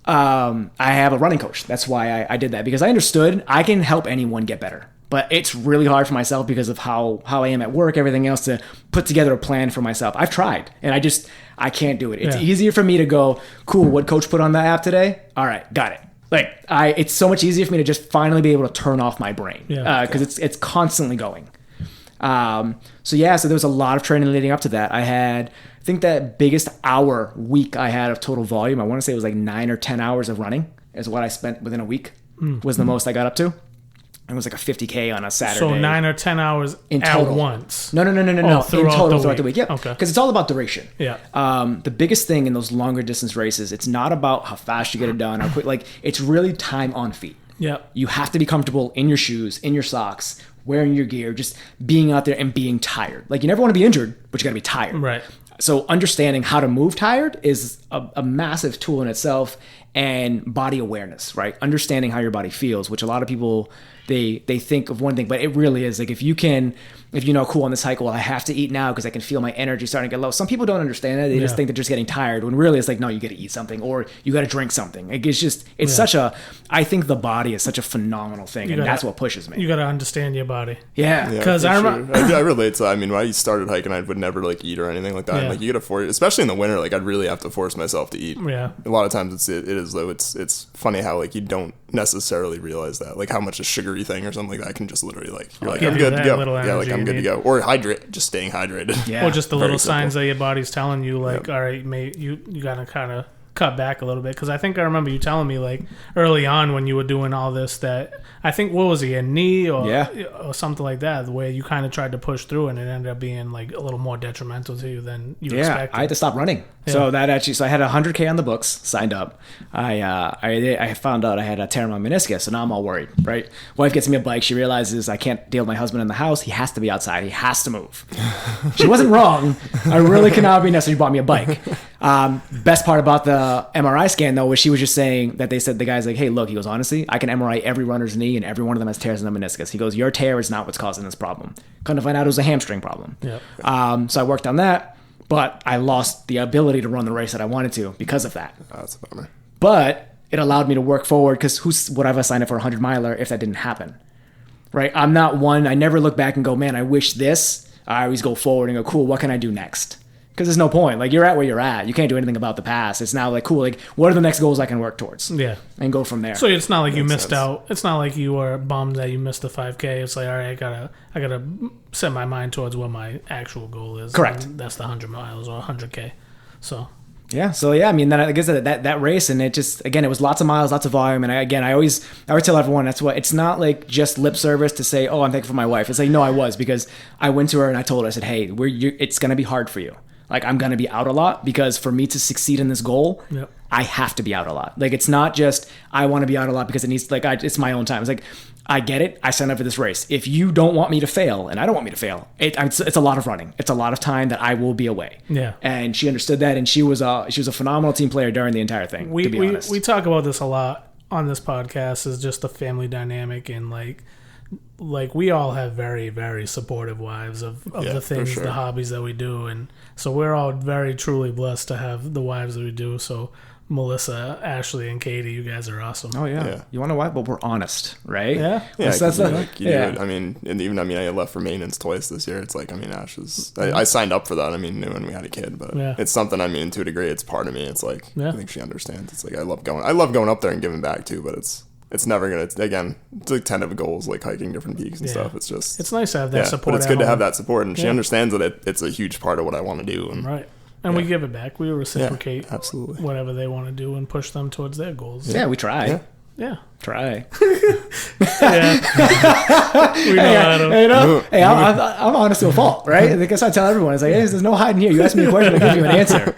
I have a running coach. That's why I did that, because I understood I can help anyone get better. But it's really hard for myself because of how I am at work, everything else, to put together a plan for myself. I've tried, and I can't do it. It's easier for me to go, cool, what coach put on the app today? All right, got it. Like, it's so much easier for me to just finally be able to turn off my brain, because it's constantly going. So there was a lot of training leading up to that. I think that biggest week I had of total volume, I want to say it was like 9 or 10 hours of running is what I spent within a week, was the most I got up to. It was like a 50K on a Saturday. So 9 or 10 hours in total. At once. No. Throughout the week. Yeah. Okay. Because it's all about duration. Yeah. The biggest thing in those longer distance races, it's not about how fast you get it done, how quick. Like, it's really time on feet. Yeah. You have to be comfortable in your shoes, in your socks, wearing your gear, just being out there and being tired. Like, you never want to be injured, but you got to be tired. Right. So understanding how to move tired is a massive tool in itself, and body awareness, right? Understanding how your body feels, which a lot of people, they think of one thing, but it really is like, if you know, cool, on this hike, well, I have to eat now because I can feel my energy starting to get low. Some people don't understand that. They just think they're just getting tired, when really it's like, no, you got to eat something, or you got to drink something. Like, it's such I think the body is such a phenomenal thing, and that's what pushes me. You got to understand your body. Yeah. Because I remember. I relate to that. I mean, when I started hiking, I would never like eat or anything like that. Yeah. And, like, you got to force, especially in the winter, like, I'd really have to force myself to eat. Yeah. A lot of times it is though. It's funny how, like, you don't necessarily realize that, like, how much a sugary thing or something like that can just literally, like, you're like, I'm good to go. Yeah, like, I'm good to go. Or just staying hydrated. Yeah. Or just the little signs that your body's telling you, like, all right, mate, you gotta kind of cut back a little bit. Because I think I remember you telling me, like, early on when you were doing all this, that I think, what was it, a knee or something like that, the way you kind of tried to push through, and it ended up being like a little more detrimental to you than you expected. I had to stop running. So I had 100K on the books, signed up. I found out I had a tear in my meniscus, so now I'm all worried, right? Wife gets me a bike. She realizes I can't deal with my husband in the house. He has to be outside. He has to move. She wasn't wrong. I really cannot be necessary. She bought me a bike. Best part about the MRI scan, though, was she was just saying that they said, the guy's like, hey, look, he goes, honestly, I can MRI every runner's knee, and every one of them has tears in the meniscus. He goes, your tear is not what's causing this problem. Come to find out, it was a hamstring problem. Yep. So I worked on that. But I lost the ability to run the race that I wanted to because of that. Oh, that's a bummer. But it allowed me to work forward, because would I sign up for a 100 miler if that didn't happen? Right? I'm not one, I never look back and go, man, I wish this. I always go forward and go, cool, what can I do next? Because there's no point. Like, you're at where you're at. You can't do anything about the past. It's now like, cool, like, what are the next goals I can work towards? Yeah. And go from there. So it's not like you missed out. It's not like you were bummed that you missed the 5K. It's like, all right, I gotta set my mind towards what my actual goal is. Correct. And that's the 100 miles or 100K. So. Yeah. So I mean, then I guess that race, and it just, again, it was lots of miles, lots of volume, and I always tell everyone, that's what, it's not like just lip service to say, oh, I'm thankful for my wife. It's like, no, I was, because I went to her and I told her, I said, hey, it's gonna be hard for you. Like, I'm going to be out a lot, because for me to succeed in this goal, I have to be out a lot. Like, it's not just, I want to be out a lot because it needs, like, it's my own time. It's like, I get it. I signed up for this race. If you don't want me to fail, and I don't want me to fail, it's a lot of running. It's a lot of time that I will be away. Yeah. And she understood that, and she was a phenomenal team player during the entire thing, to be honest. We talk about this a lot on this podcast, is just the family dynamic, and like we all have very, very supportive wives of the things, the hobbies that we do. And so we're all very truly blessed to have the wives that we do. So Melissa, Ashley, and Katie. You guys are awesome. Oh yeah. You want to know why? But we're honest, right? Yeah. Yeah, that's like, I mean, and even I left for maintenance twice this year. It's like, I mean, Ash is. I signed up for that. I mean, when we had a kid, but it's something. I mean, to a degree, it's part of me. It's like I think she understands. It's like I love going up there and giving back too. But it's never gonna. Again, it's like tentative goals, like hiking different peaks and stuff. It's just it's nice to have that support. But it's good to have that support, and she understands that it's a huge part of what I want to do. And, right. And we give it back. We reciprocate absolutely whatever they want to do and push them towards their goals. Yeah, we try. Yeah. Try. Yeah. We know how to. Hey, I'm honest to a fault, right? I guess I tell everyone, it's like, hey, there's no hiding here. You ask me a question, I give you an answer.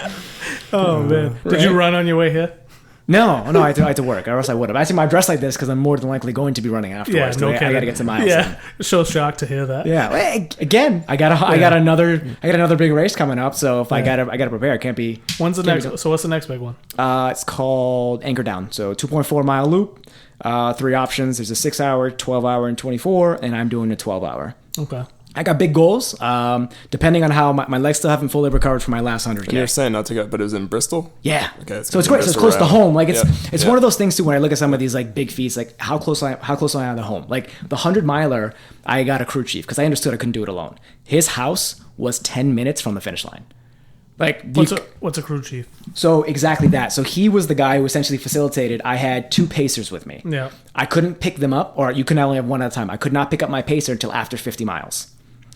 Oh, man. Did you run on your way here? No, I had to work, or else I would have. Actually, I'm dressed like this because I'm more than likely going to be running afterwards. Yeah, no kidding. I got to get some miles in. So shocked to hear that. Yeah. Well, again, I got another big race coming up, so if I gotta prepare, I can't be. When's the next? So what's the next big one? It's called Anchor Down. So 2.4 mile loop, 3 options. There's a 6 hour, 12 hour, and 24, and I'm doing a 12 hour. Okay. I got big goals. Depending on how my legs still haven't fully recovered from my last 100K. And you're saying not to go, but it was in Bristol? Yeah. Okay. So it's great. So it's close to home. Like it's one of those things too. When I look at some of these like big feats, like how close I am to home. Like the 100 miler, I got a crew chief because I understood I couldn't do it alone. His house was 10 minutes from the finish line. Like what's a crew chief? So exactly that. So he was the guy who essentially facilitated. I had 2 pacers with me. Yeah. I couldn't pick them up, or you can only have one at a time. I could not pick up my pacer until after 50 miles.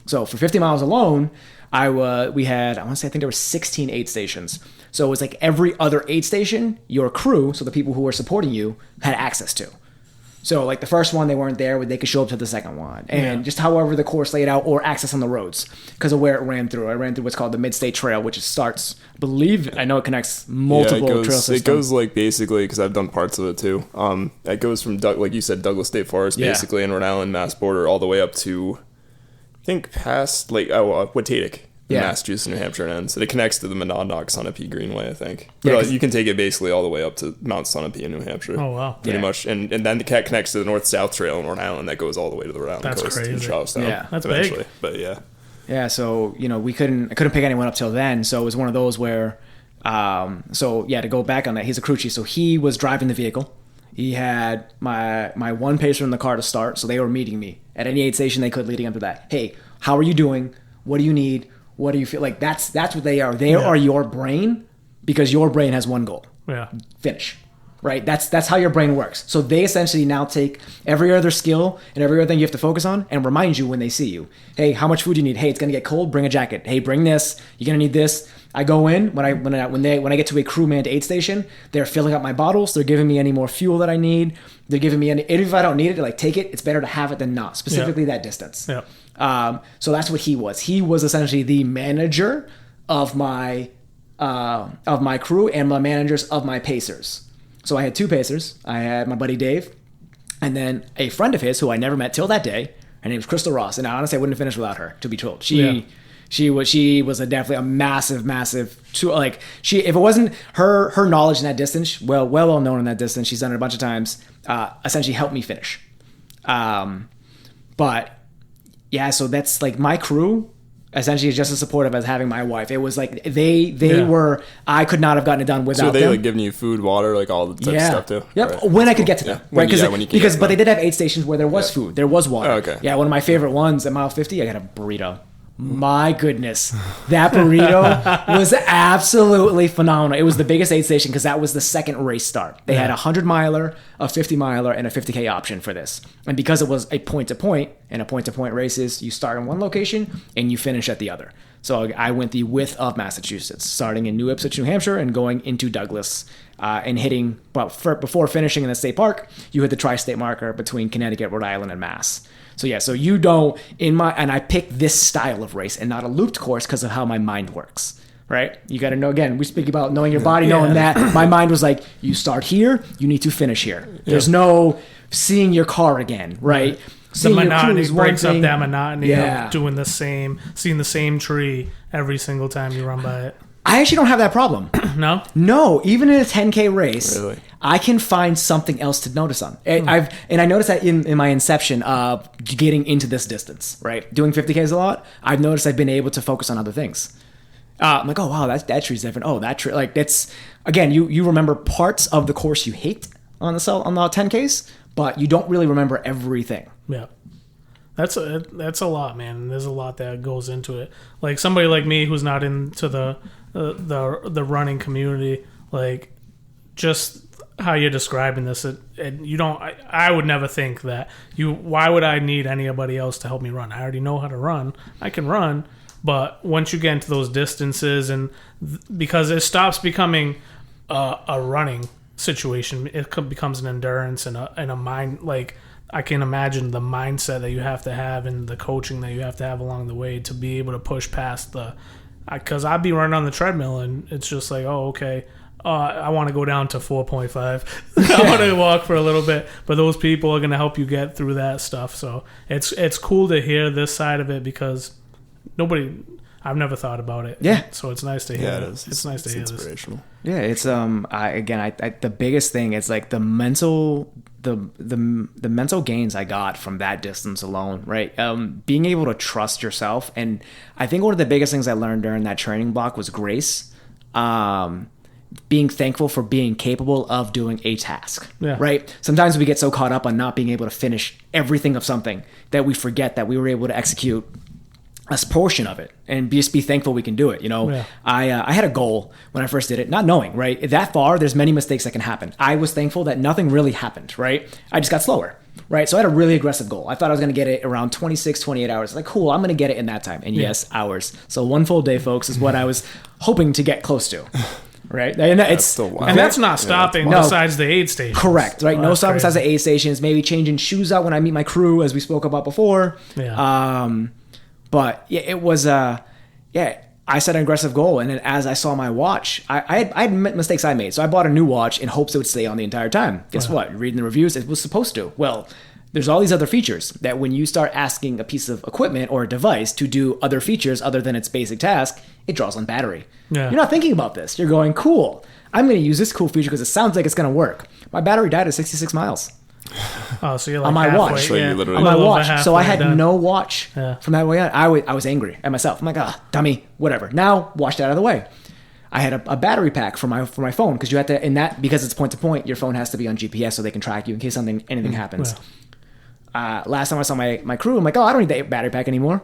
So for 50 miles alone, I think there were 16 aid stations. So it was like every other aid station, your crew, so the people who were supporting you, had access to. So like the first one, they weren't there, but they could show up to the second one. And just however the course laid out, or access on the roads because of where it ran through. I ran through what's called the Mid-State Trail, which starts, I know it connects multiple trail systems. It goes like basically, because I've done parts of it too. It goes from, like you said, Douglas State Forest, basically in Rhode Island, Mass border, all the way up to, I think past Watatic, Massachusetts, New Hampshire, and ends. It connects to the Monadnock Sunapee Greenway, I think. But you can take it basically all the way up to Mount Sunapee in New Hampshire. Oh, wow. Pretty much. And then the cat connects to the North-South Trail in Rhode Island that goes all the way to the Rhode Island coast. That's crazy. In Charlestown. Yeah, that's eventually. big. But yeah. Yeah, so, I couldn't pick anyone up till then. So it was one of those where, to go back on that, he's a crew chief. So he was driving the vehicle. He had my one pacer in the car to start, so they were meeting me at any aid station they could, leading up to that. Hey, how are you doing? What do you need? What do you feel like? That's what they are. They are your brain, because your brain has one goal. Yeah. Finish. Right? That's how your brain works. So they essentially now take every other skill and every other thing you have to focus on and remind you when they see you. Hey, how much food do you need? Hey, it's gonna get cold. Bring a jacket. Hey, bring this. You're gonna need this. I go in when I get to a crew manned aid station. They're filling up my bottles. They're giving me any more fuel that I need. They're giving me if I don't need it, like take it. It's better to have it than not. Specifically that distance. Yeah. So that's what he was. He was essentially the manager of my crew and my managers of my pacers. So I had 2 pacers. I had my buddy Dave, and then a friend of his who I never met till that day. Her name was Crystal Ross, and honestly, I wouldn't have finished without her. To be told, she was definitely a massive. If it wasn't her knowledge in that distance, well known in that distance, she's done it a bunch of times. Essentially, helped me finish. But yeah, so that's like my crew. Essentially, is just as supportive as having my wife. It was like they were. I could not have gotten it done without them. So they like giving you food, water, like all the type of stuff too. Yep. Right. When I could get to them, right? But they did have aid stations where there was food, there was water. Oh, okay. Yeah, one of my favorite ones at mile 50, I got a burrito. My goodness, that burrito was absolutely phenomenal. It was the biggest aid station because that was the second race start. They had a 100 miler, a 50 miler, and a 50K option for this. And because it was a point to point, and a point to point race is you start in one location and you finish at the other. So I went the width of Massachusetts, starting in New Ipswich, New Hampshire, and going into Douglas, and hitting. Well, before finishing in the state park, you hit the tri-state marker between Connecticut, Rhode Island, and Mass. So yeah, so you don't and I picked this style of race and not a looped course because of how my mind works, right? You got to know, again, we speak about knowing your body, knowing that. My mind was like, you start here, you need to finish here. There's no seeing your car again, right? The monotony breaks up that monotony of doing seeing the same tree every single time you run by it. I actually don't have that problem. No, even in a 10K race, really? I can find something else to notice on. I noticed that in my inception of getting into this distance, right? Doing 50Ks a lot, I've noticed I've been able to focus on other things. I'm like, oh wow, that tree's different. Oh, that tree, like that's again, you remember parts of the course you hate on the 10Ks, but you don't really remember everything. Yeah, that's a lot, man. There's a lot that goes into it. Like somebody like me who's not into the running community, like just how you're describing this, you don't. I would never think that why would I need anybody else to help me run? I already know how to run. I can run. But once you get into those distances, and because it stops becoming a running situation, it becomes an endurance and a mind. Like I can imagine the mindset that you have to have and the coaching that you have to have along the way to be able to push past because I'd be running on the treadmill and it's just like, oh, okay. I want to go down to 4.5. I want to walk for a little bit, but those people are going to help you get through that stuff. So it's cool to hear this side of it because I've never thought about it. Yeah. So it's nice to hear. Yeah, it is. It's nice to hear inspirational. Yeah, it's the biggest thing is like the mental gains I got from that distance alone, right? Being able to trust yourself, and I think one of the biggest things I learned during that training block was grace. Being thankful for being capable of doing a task, right? Sometimes we get so caught up on not being able to finish everything of something that we forget that we were able to execute a portion of it and just be thankful we can do it. You know, I had a goal when I first did it, not knowing, right? That far, there's many mistakes that can happen. I was thankful that nothing really happened, right? I just got slower, right? So I had a really aggressive goal. I thought I was going to get it around 26, 28 hours. Like, cool, I'm going to get it in that time. And yes, hours. So 1 full day, folks, is what I was hoping to get close to. Right, and that's not stopping besides the aid stations. Correct, right? No stopping besides the aid stations. Maybe changing shoes out when I meet my crew, as we spoke about before. Yeah. But yeah, it was I set an aggressive goal, and then as I saw my watch, I had mistakes I made. So I bought a new watch in hopes it would stay on the entire time. Guess what? Reading the reviews, it was supposed to. Well, there's all these other features that when you start asking a piece of equipment or a device to do other features other than its basic task, it draws on battery. Yeah. You're not thinking about this. You're going, cool, I'm going to use this cool feature because it sounds like it's going to work. My battery died at 66 miles. Oh, so you're like on my halfway, watch. Yeah. On my watch. So I had no watch from that way on. I was angry at myself. I'm like, dummy, whatever. Now, wash that out of the way. I had a battery pack for my phone because you have to, because it's point to point, your phone has to be on GPS so they can track you in case anything happens. Last time I saw my crew, I'm like, I don't need that battery pack anymore.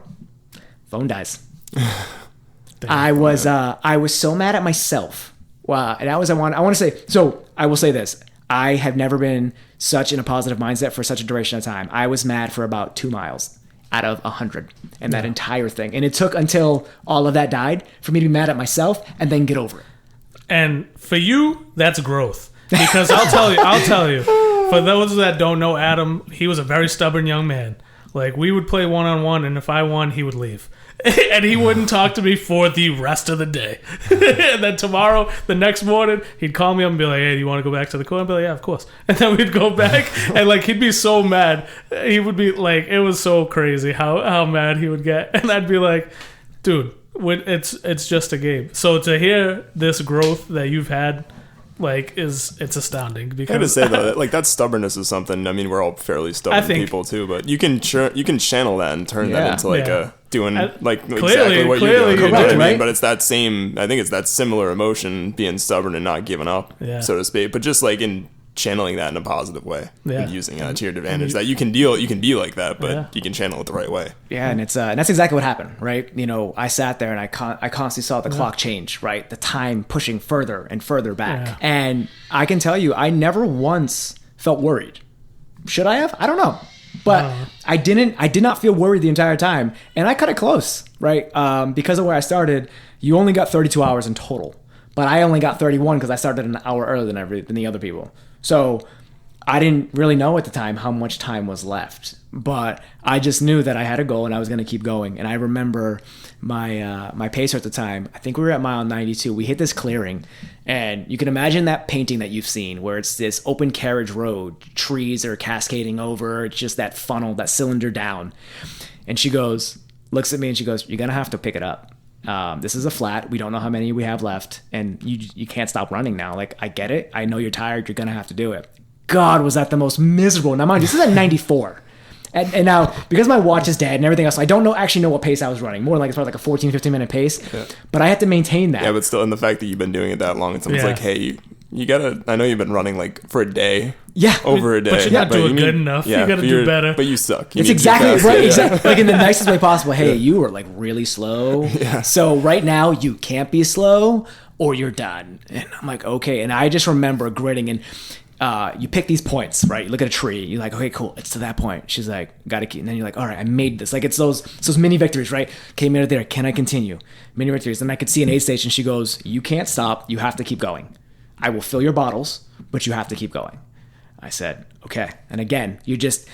Phone dies. I was so mad at myself. Wow, and I want to say. So I will say this: I have never been such in a positive mindset for such a duration of time. I was mad for about 2 miles out of 100, and that entire thing. And it took until all of that died for me to be mad at myself and then get over it. And for you, that's growth. Because I'll tell you. For those that don't know Adam, he was a very stubborn young man. Like, we would play one-on-one, and if I won, he would leave. And he wouldn't talk to me for the rest of the day. And then tomorrow, the next morning, he'd call me up and be like, hey, do you want to go back to the court? I'd be like, yeah, of course. And then we'd go back, and, like, he'd be so mad. He would be, like, it was so crazy how mad he would get. And I'd be like, dude, it's just a game. So to hear this growth that you've had, like, it's astounding. Because I gotta say though, that stubbornness is something. I mean, we're all fairly stubborn people too, but you can channel that and turn that into exactly what you're doing. Correct, right? But it's that same. I think it's that similar emotion, being stubborn and not giving up, so to speak. But just like in channeling that in a positive way and using that to your advantage. That you can be like that, but you can channel it the right way. Yeah, and that's exactly what happened, right? You know, I sat there and I constantly saw the clock change, right? The time pushing further and further back. And I can tell you, I never once felt worried. Should I have? I don't know. But I did not feel worried the entire time. And I cut it close, right? Because of where I started, you only got 32 hours in total. But I only got 31 because I started an hour earlier than the other people. So I didn't really know at the time how much time was left. But I just knew that I had a goal and I was going to keep going. And I remember my pacer at the time, I think we were at mile 92. We hit this clearing. And you can imagine that painting that you've seen where it's this open carriage road. Trees are cascading over. It's just that funnel, that cylinder down. And she looks at me and she goes, you're going to have to pick it up. This is a flat. We don't know how many we have left, and you can't stop running now. Like, I get it. I know you're tired. You're gonna have to do it. God, was that the most miserable. Now, mind you, this is at 94. And now, because my watch is dead and everything else, I don't actually know what pace I was running. More like it's probably like a 14, 15 minute pace. Yeah. But I had to maintain that. Yeah, but still, and the fact that you've been doing it that long, and someone's like, hey, you gotta, I know you've been running like for a day. Yeah. Over a day. But you're not doing good enough. Yeah, you gotta do better. But you suck. It's exactly right. Exactly. Like in the nicest way possible. Hey, you were like really slow. Yeah. So right now you can't be slow or you're done. And I'm like, okay. And I just remember gritting and, you pick these points, right? You look at a tree. You're like, okay, cool. It's to that point. She's like, got to keep. And then you're like, all right, I made this. Like it's those mini victories, right? Came in there. Can I continue? Mini victories. And I could see an aid station. She goes, you can't stop. You have to keep going. I will fill your bottles, but you have to keep going. I said, okay. And again, you're just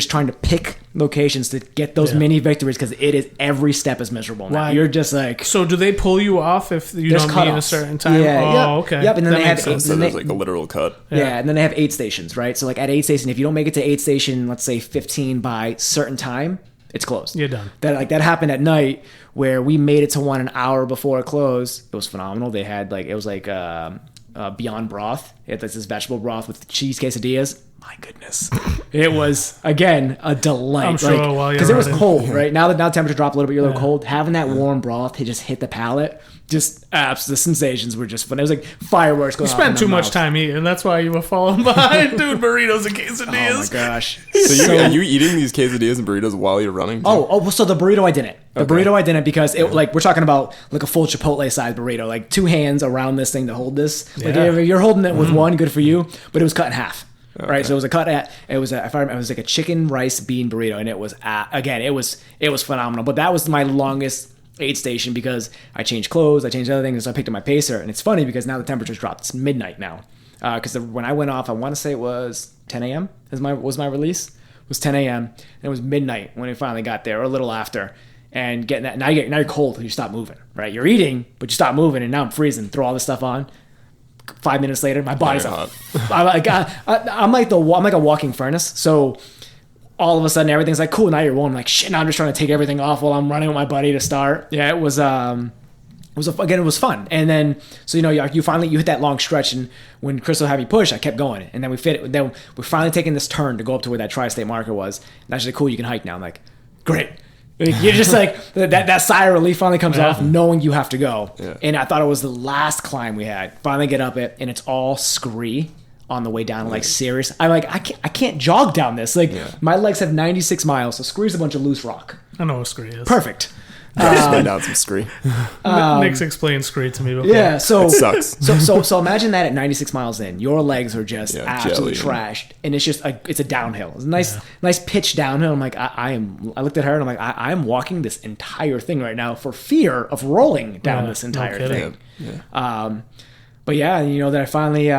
trying to pick locations to get those mini victories because every step is miserable now. You're just like. So do they pull you off if you don't meet a certain time? Yeah. Okay. Yep. And then that they have so there's like a literal cut. Yeah. And then they have aid stations, right? So like at aid station, if you don't make it to aid station, let's say 15 by certain time, it's closed. You're done. That happened at night where we made it to one an hour before it closed. It was phenomenal. They had Beyond Broth. It had this vegetable broth with cheese quesadillas. My goodness. It was, again, a delight. I'm sure while you're because it was cold, right? Now the temperature dropped a little bit, you're a little cold. Having that warm broth, it just hit the palate. Just apps. The sensations were just fun. It was like fireworks going on. You spent too much time eating. That's why you were falling behind, dude. Burritos and quesadillas. Oh my gosh. So are you eating these quesadillas and burritos while you're running? Well, so the burrito I didn't. Burrito I didn't because it we're talking about like a full Chipotle sized burrito, like 2 hands around this thing to hold this. Like if you're holding it with one, good for you. But it was cut in half. Okay. Right, so it was it was like a chicken rice bean burrito, and it was it was phenomenal. But that was my longest aid station because I changed clothes, I changed other things, and so I picked up my pacer. And it's funny because now the temperature's dropped. It's midnight now. Because when I went off, I want to say it was 10 a.m. was my release. It was 10 a.m. and it was midnight when we finally got there, or a little after. And getting that now you're cold. You stop moving. Right, you're eating, but you stop moving, and now I'm freezing. Throw all this stuff on. 5 minutes later, my body's hot. I'm like a walking furnace. So all of a sudden, everything's like cool. Now you're warm. I'm like shit. Now I'm just trying to take everything off while I'm running with my buddy to start. Yeah, it was fun. And then so you finally hit that long stretch, and when Crystal had me push, I kept going, and then then we're finally taking this turn to go up to where that tri-state marker was. And that's like cool. You can hike now. I'm like great. You're just like that sigh of relief finally comes off, knowing you have to go. Yeah. And I thought it was the last climb we had. Finally get up it, and it's all scree on the way down. Like serious, I'm like I can't jog down this. Like my legs have 96 miles, so scree's a bunch of loose rock. I know what scree is. Perfect. Just down some scree. Nick's explained scree to me before. Yeah, so it sucks. So imagine that at 96 miles in, your legs are just absolutely trashed, and it's a downhill. It's a nice pitch downhill. I'm like, I looked at her and I'm like, I'm walking this entire thing right now for fear of rolling down this entire thing. Yeah. But yeah, that I finally.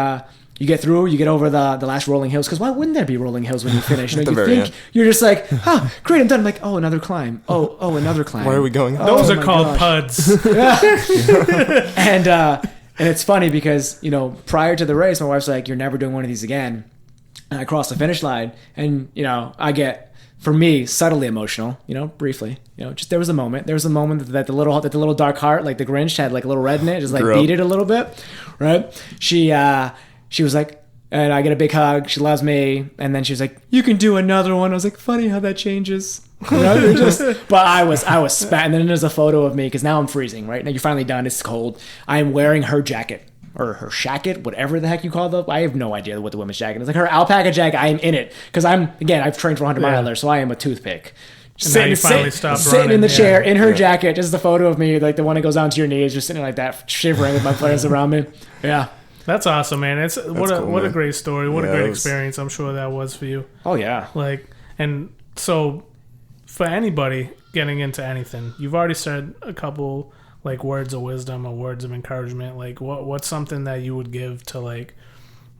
You get through, you get over the last rolling hills, because why wouldn't there be rolling hills when you finish? You think you're just like, great, I'm done. I'm like, another climb. Oh, another climb. Why are we going? Those are called PUDs. And it's funny because, prior to the race, my wife's like, you're never doing one of these again. And I cross the finish line, and, I get, for me, subtly emotional, briefly. Just there was a moment that the little dark heart, like the Grinch, had like a little red in it, just like beat it a little bit, right? She was like, and I get a big hug. She loves me. And then she was like, you can do another one. I was like, funny how that changes. But I was spat. And then there's a photo of me because now I'm freezing, right? Now you're finally done. It's cold. I am wearing her jacket or her shacket, whatever the heck you call it. I have no idea what the women's jacket is. Like her alpaca jacket, I am in it because I've trained for 100 milers, so I am a toothpick. Sitting in the chair in her jacket. Just the photo of me, like the one that goes down to your knees, just sitting like that, shivering with my players around me. Yeah. That's awesome, man. What a great story. What a great experience. I'm sure that was for you. Oh yeah. And so for anybody getting into anything, you've already said a couple words of wisdom or words of encouragement. What's something that you would give to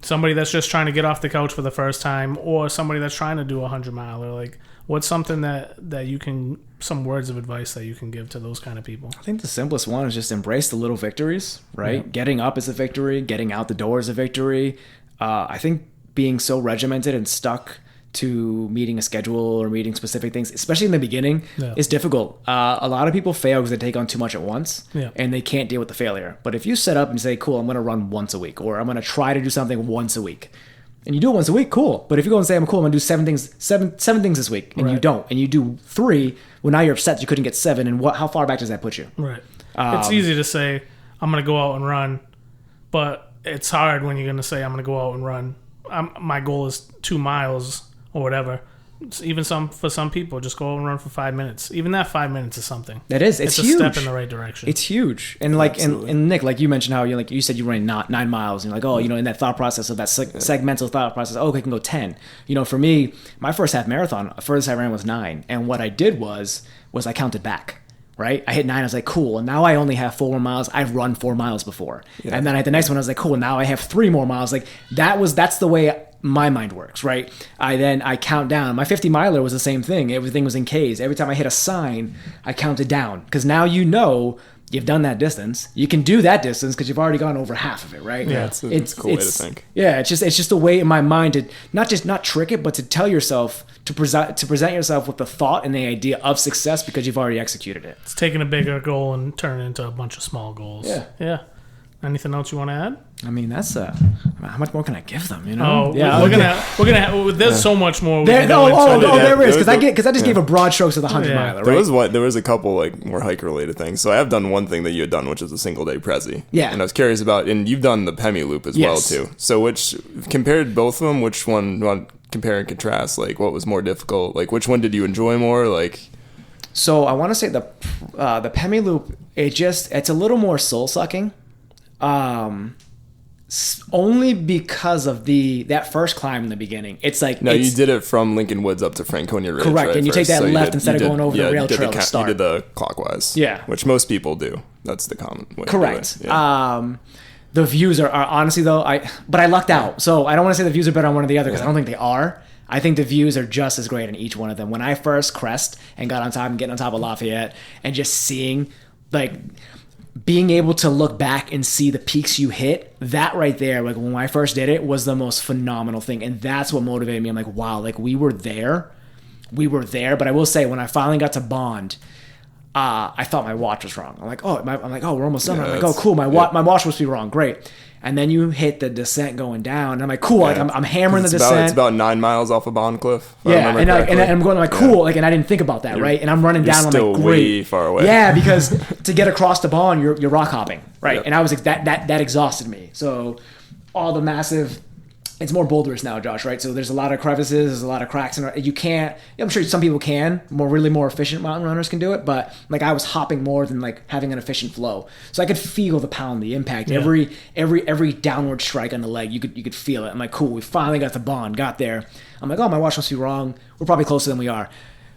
somebody that's just trying to get off the couch for the first time, or somebody that's trying to do 100 miler? What's something that you can, some words of advice that you can give to those kind of people? I think the simplest one is just embrace the little victories, right? Yeah. Getting up is a victory. Getting out the door is a victory. I think being so regimented and stuck to meeting a schedule or meeting specific things, especially in the beginning, is difficult. A lot of people fail because they take on too much at once, and they can't deal with the failure. But if you set up and say, cool, I'm going to run once a week, or I'm going to try to do something once a week, and you do it once a week, cool. But if you go and say, I'm cool, I'm going to do seven things this week, and you don't, and you do 3, well, now you're upset you couldn't get 7, and how far back does that put you? Right. It's easy to say, I'm going to go out and run, but it's hard when you're going to say, I'm going to go out and run. My goal is 2 miles or whatever. Even for some people, just go out and run for 5 minutes. Even that 5 minutes is something. That is. It's huge. a step in the right direction. It's huge. And like, and Nick, like you mentioned how you said you ran 9 miles, and you're like, oh, in that thought process of that segmental thought process, I can go 10. For me, my first half marathon, furthest I ran was 9, and what I did was I counted back. Right, I hit 9. I was like, cool. And now I only have 4 more miles. I've run 4 miles before, and then I hit the next one. I was like, cool. Now I have 3 more miles. Like that's the way my mind works, right? I count down. My 50 miler was the same thing. Everything was in Ks. Every time I hit a sign, I counted down because now you've done that distance. You can do that distance because you've already gone over half of it, right? Yeah, it's a cool way to think. Yeah, it's just a way in my mind to not trick it, but to tell yourself to present yourself with the thought and the idea of success because you've already executed it. It's taking a bigger goal and turning it into a bunch of small goals. Yeah. Anything else you want to add? I mean, that's how much more can I give them? Oh, yeah. We're gonna. There's so much more. There is because I just gave a broad strokes of the 100 miler. Right? There was a couple like more hike related things. So I have done one thing that you had done, which is a single day Prezi. Yeah. And I was curious about, and you've done the Pemi loop as well too. So compared both of them, which one? Compare and contrast. Like, what was more difficult? Like, which one did you enjoy more? Like. So I want to say the Pemi loop. It's a little more soul sucking. Only because of that first climb in the beginning. It's like you did it from Lincoln Woods up to Franconia Ridge. Correct, right, and you take that left instead of going over the rail trail to start. You did the clockwise. Yeah, which most people do. That's the common way. Correct. To do it. Yeah. The views are honestly though but I lucked out. So I don't want to say the views are better on one or the other because I don't think they are. I think the views are just as great on each one of them. When I first crest and got on top and getting on top of Lafayette and just seeing being able to look back and see the peaks you hit, that right there, like when I first did it, was the most phenomenal thing. And that's what motivated me. I'm like, wow, like we were there. But I will say, when I finally got to Bond, I thought my watch was wrong. I'm like, oh, we're almost done. I'm like, oh, cool. My watch must be wrong. Great. And then you hit the descent going down. And I'm like, cool. Like I'm hammering the descent. It's about 9 miles off of Bond Cliff. Yeah, and I'm going like, cool. Like, and I didn't think about that, right? And I'm running down. I'm still like, great. Way far away. Yeah, because to get across the Bond, you're rock hopping, right? Yep. And I was that exhausted me. So all the massive. It's more boulderous now, Josh, right? So there's a lot of crevices, there's a lot of cracks, and you can't. I'm sure some people can. Really more efficient mountain runners can do it, but like I was hopping more than like having an efficient flow, so I could feel the pound, the impact, every downward strike on the leg. You could feel it. I'm like, cool. We finally got the Bond. Got there. I'm like, oh, my watch must be wrong. We're probably closer than we are.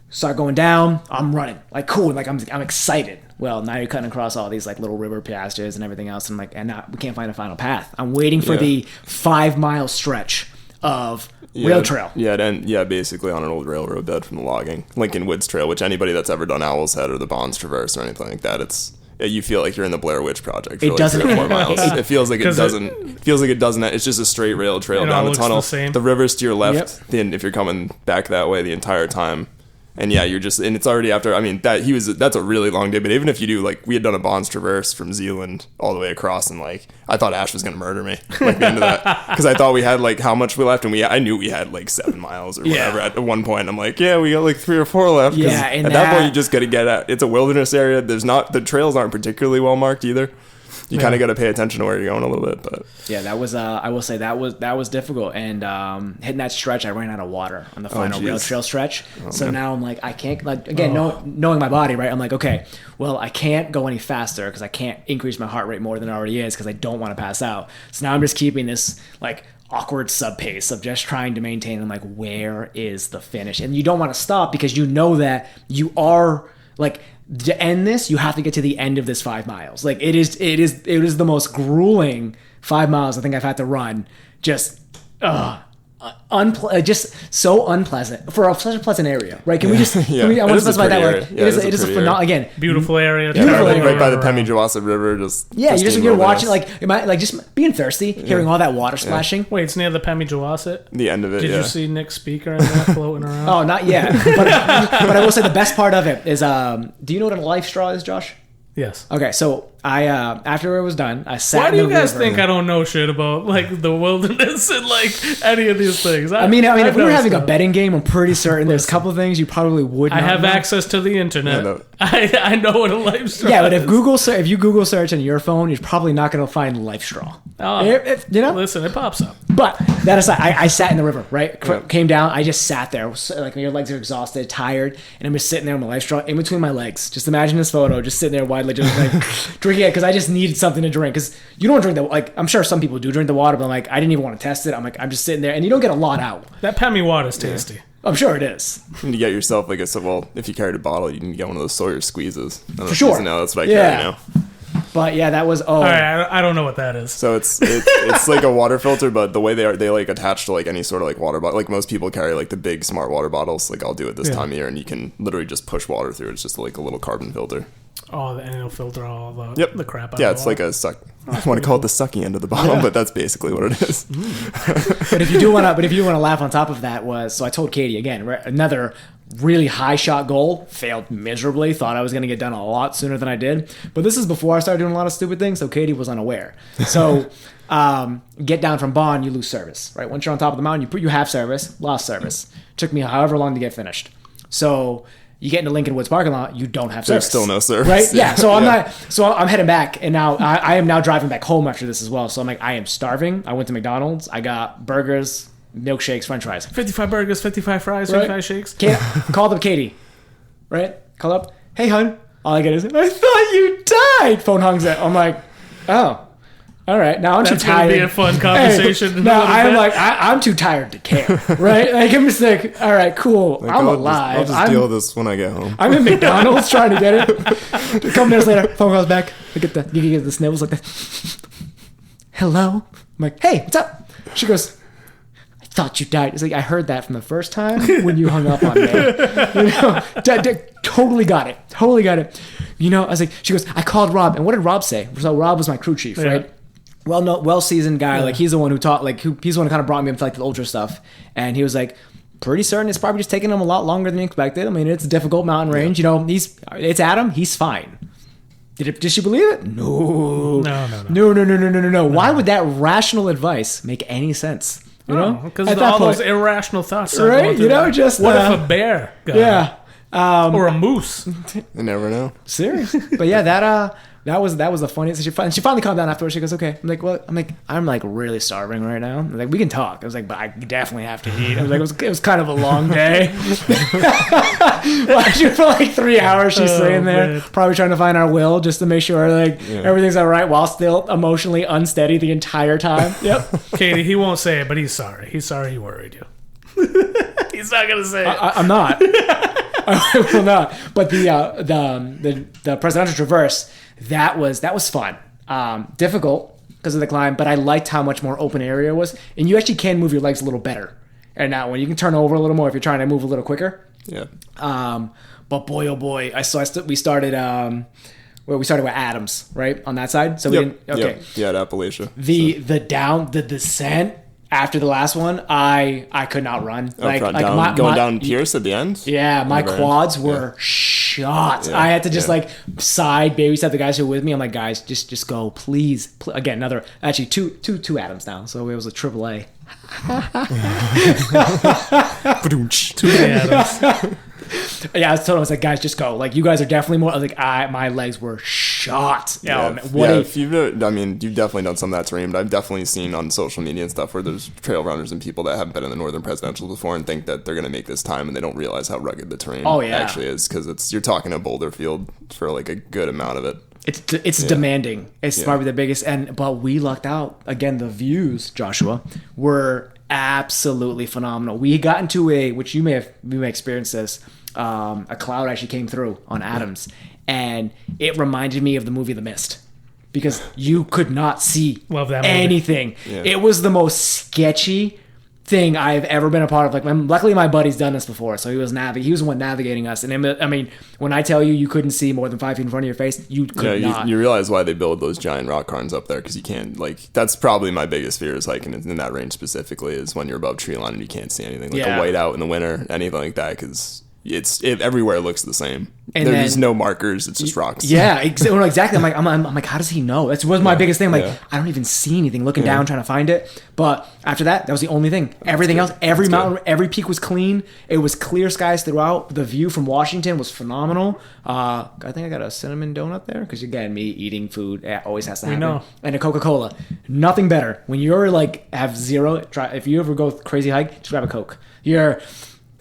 Start going down. I'm running like cool. Like I'm excited. Well, now you're cutting across all these like little river pastures and everything else, and now we can't find a final path. I'm waiting for the 5-mile stretch of rail trail. Yeah, basically on an old railroad bed from the logging, Lincoln Woods Trail, which anybody that's ever done Owl's Head or the Bonds Traverse or anything like that, you feel like you're in the Blair Witch Project. For it doesn't. 3 or 4 miles. It feels like it doesn't. Feels like it doesn't. It's just a straight rail trail down the tunnel. The river's to your left. Then if you're coming back that way the entire time. And yeah, you're just, and it's already after. I mean, that's a really long day. But even if you do, like, we had done a Bonds Traverse from Zealand all the way across, and like, I thought Ash was gonna murder me like the end of that because I thought we had like how much we left, and I knew we had like 7 miles or whatever at one point. I'm like, yeah, we got like 3 or 4 left. Yeah, and at that point, you just got to get at. It's a wilderness area. The trails aren't particularly well marked either. You kind of got to pay attention to where you're going a little bit, but yeah, that was. I will say that was difficult, and hitting that stretch, I ran out of water on the final rail trail stretch. Now I'm like, I can't. Like again, knowing my body, right? I'm like, okay, well, I can't go any faster because I can't increase my heart rate more than it already is because I don't want to pass out. So now I'm just keeping this like awkward sub pace of just trying to maintain. I'm like, where is the finish? And you don't want to stop because you know that you are like. To end this, you have to get to the end of this 5 miles. Like it is the most grueling 5 miles I think I've had to run. Just just so unpleasant for such a pleasant area, right? Can we just? I want to specify that. Like, it is a phenomenal, again, beautiful area. Right by the Pemi Jawassa River. You're watching like just being thirsty, hearing all that water splashing. Wait, it's near the Pemi Jawassa. The end of it. Did you see Nick's speaker in there floating around? Oh, not yet. But I will say the best part of it is, do you know what a life straw is, Josh? Yes. Okay, so I after it was done, I sat. Why do you guys river. think I don't know shit about like the wilderness and like any of these things? I mean, if we were having a betting game, I'm pretty certain there's a couple of things you probably would. I not have know. access to the internet. I know what a life straw. Yeah, but is. if you Google search on your phone, you're probably not going to find life straw. Oh, you know. Listen, it pops up. But that aside, I sat in the river, right? Came down. I just sat there. Like, your legs are exhausted, tired, and I'm just sitting there with my life straw in between my legs. Just imagine this photo, just sitting there wide-legged, just like drinking it because I just needed something to drink. Because you don't drink like, I'm sure some people do drink the water, but I'm like, I didn't even want to test it. I'm like, I'm just sitting there, and you don't get a lot out. That Pemi water's tasty. I'm sure it is. You need to get yourself, like I said, if you carried a bottle, you need to get one of those Sawyer squeezes. For sure. No, that's what I carry now. But yeah, that was All right, I don't know what that is. So it's like a water filter, but the way they like attach to like any sort of like water bottle. Like most people carry like the big smart water bottles. Like I'll do it this time of year, and you can literally just push water through. It's just like a little carbon filter. Oh, and it'll filter all the crap out. Yeah, it's like a suck. I want to call it the sucky end of the bottle, but that's basically what it is. But if you do want to laugh on top of that so I told Katie again, another really high shot goal, failed miserably, thought I was going to get done a lot sooner than I did. But this is before I started doing a lot of stupid things, so Katie was unaware. So get down from Bond, you lose service, right? Once you're on top of the mountain, you have service, lost service. Took me however long to get finished. So you get into Lincoln Woods parking lot, you don't have service. There's still no service. Right? Yeah. So I'm heading back, and now I am now driving back home after this as well. So I'm like, I am starving. I went to McDonald's. I got burgers, milkshakes, french fries. 55 burgers, 55 fries, 55 shakes. Called up Katie. Right? Called up. Hey, hun. All I get is, I thought you died. Phone hangs up. I'm like, oh. All right, now I'm too tired. That's going to be a fun conversation. Hey, now I'm too tired to care, right? Like, I'm just like, all right, cool. Like, I'm alive. I'll just deal with this when I get home. I'm in McDonald's trying to get it. A couple minutes later, phone calls back. You get the sniffles like that. Hello? I'm like, hey, what's up? She goes, I thought you died. It's like, I heard that from the first time when you hung up on me. You know, totally got it. You know, I was like, she goes, I called Rob. And what did Rob say? So Rob was my crew chief, right? Well-seasoned guy. Like, he's the one who taught, like, he's the one who kind of brought me up to, like, the ultra stuff. And he was like, pretty certain it's probably just taking him a lot longer than you expected. I mean, it's a difficult mountain range. You know, it's Adam. He's fine. Did she believe it? No. No. Why would that rational advice make any sense? You know? Because all those irrational thoughts. Right? You know, just... What if a bear got Yeah. or a moose? You never know. Serious. But yeah, that was the funniest. She finally calmed down afterwards. She goes, okay. I'm like, well, I'm like really starving right now. I'm like, we can talk. I was like, but I definitely have to eat. I was like, it was kind of a long day. Watching for like 3 hours. She's sitting there, probably trying to find our will just to make sure everything's all right while still emotionally unsteady the entire time. Yep. Katie, he won't say it, but he's sorry. He's sorry he worried you. He's not gonna say it. I'm not. I will not. But the presidential traverse, that was fun. Difficult because of the climb, but I liked how much more open area it was, and you actually can move your legs a little better. And now when you can turn over a little more if you're trying to move a little quicker. Yeah. But boy, oh boy, we started with Adams, right, on that side. So Yep. we didn't. Okay. Yeah, at Appalachia. The descent. After the last one, I could not run. Going down Pierce at the end? Yeah, my quads were shot. Yeah, I had to just side babysit the guys who were with me. I'm like, guys, just go, please. Again, two Adams now. So it was a AAA. Two Adams. Yeah, I told him, I was like, guys, just go. Like, you guys are definitely more. I was like, my legs were shot. You've definitely done some of that terrain, but I've definitely seen on social media and stuff where there's trail runners and people that haven't been in the Northern Presidential before and think that they're going to make this time and they don't realize how rugged the terrain actually is, because you're talking a boulder field for like a good amount of it. It's demanding. It's probably the biggest. But we lucked out. Again, the views, Joshua, were absolutely phenomenal. We got into which you may experience this. A cloud actually came through on Adams, and it reminded me of the movie The Mist, because you could not see anything. Yeah. It was the most sketchy thing I've ever been a part of. Like, luckily my buddy's done this before, so he was the one navigating us. And I mean, when I tell you couldn't see more than 5 feet in front of your face, you could not. You realize why they build those giant rock cairns up there, because you can't, that's probably my biggest fear is hiking in that range specifically, is when you're above tree line and you can't see anything, a whiteout in the winter, anything like that, because everywhere looks the same. And There's then- no markers. It's just rocks. Yeah, exactly. I'm like, how does he know? That was my biggest thing. I'm like, I don't even see anything. Looking down, trying to find it. But after that was the only thing. Everything else, every mountain, every peak was clean. It was clear skies throughout. The view from Washington was phenomenal. I think I got a cinnamon donut there because again, me eating food always has to happen. know. And a Coca-Cola. Nothing better when you're like have zero. If you ever go crazy hike, just grab a Coke.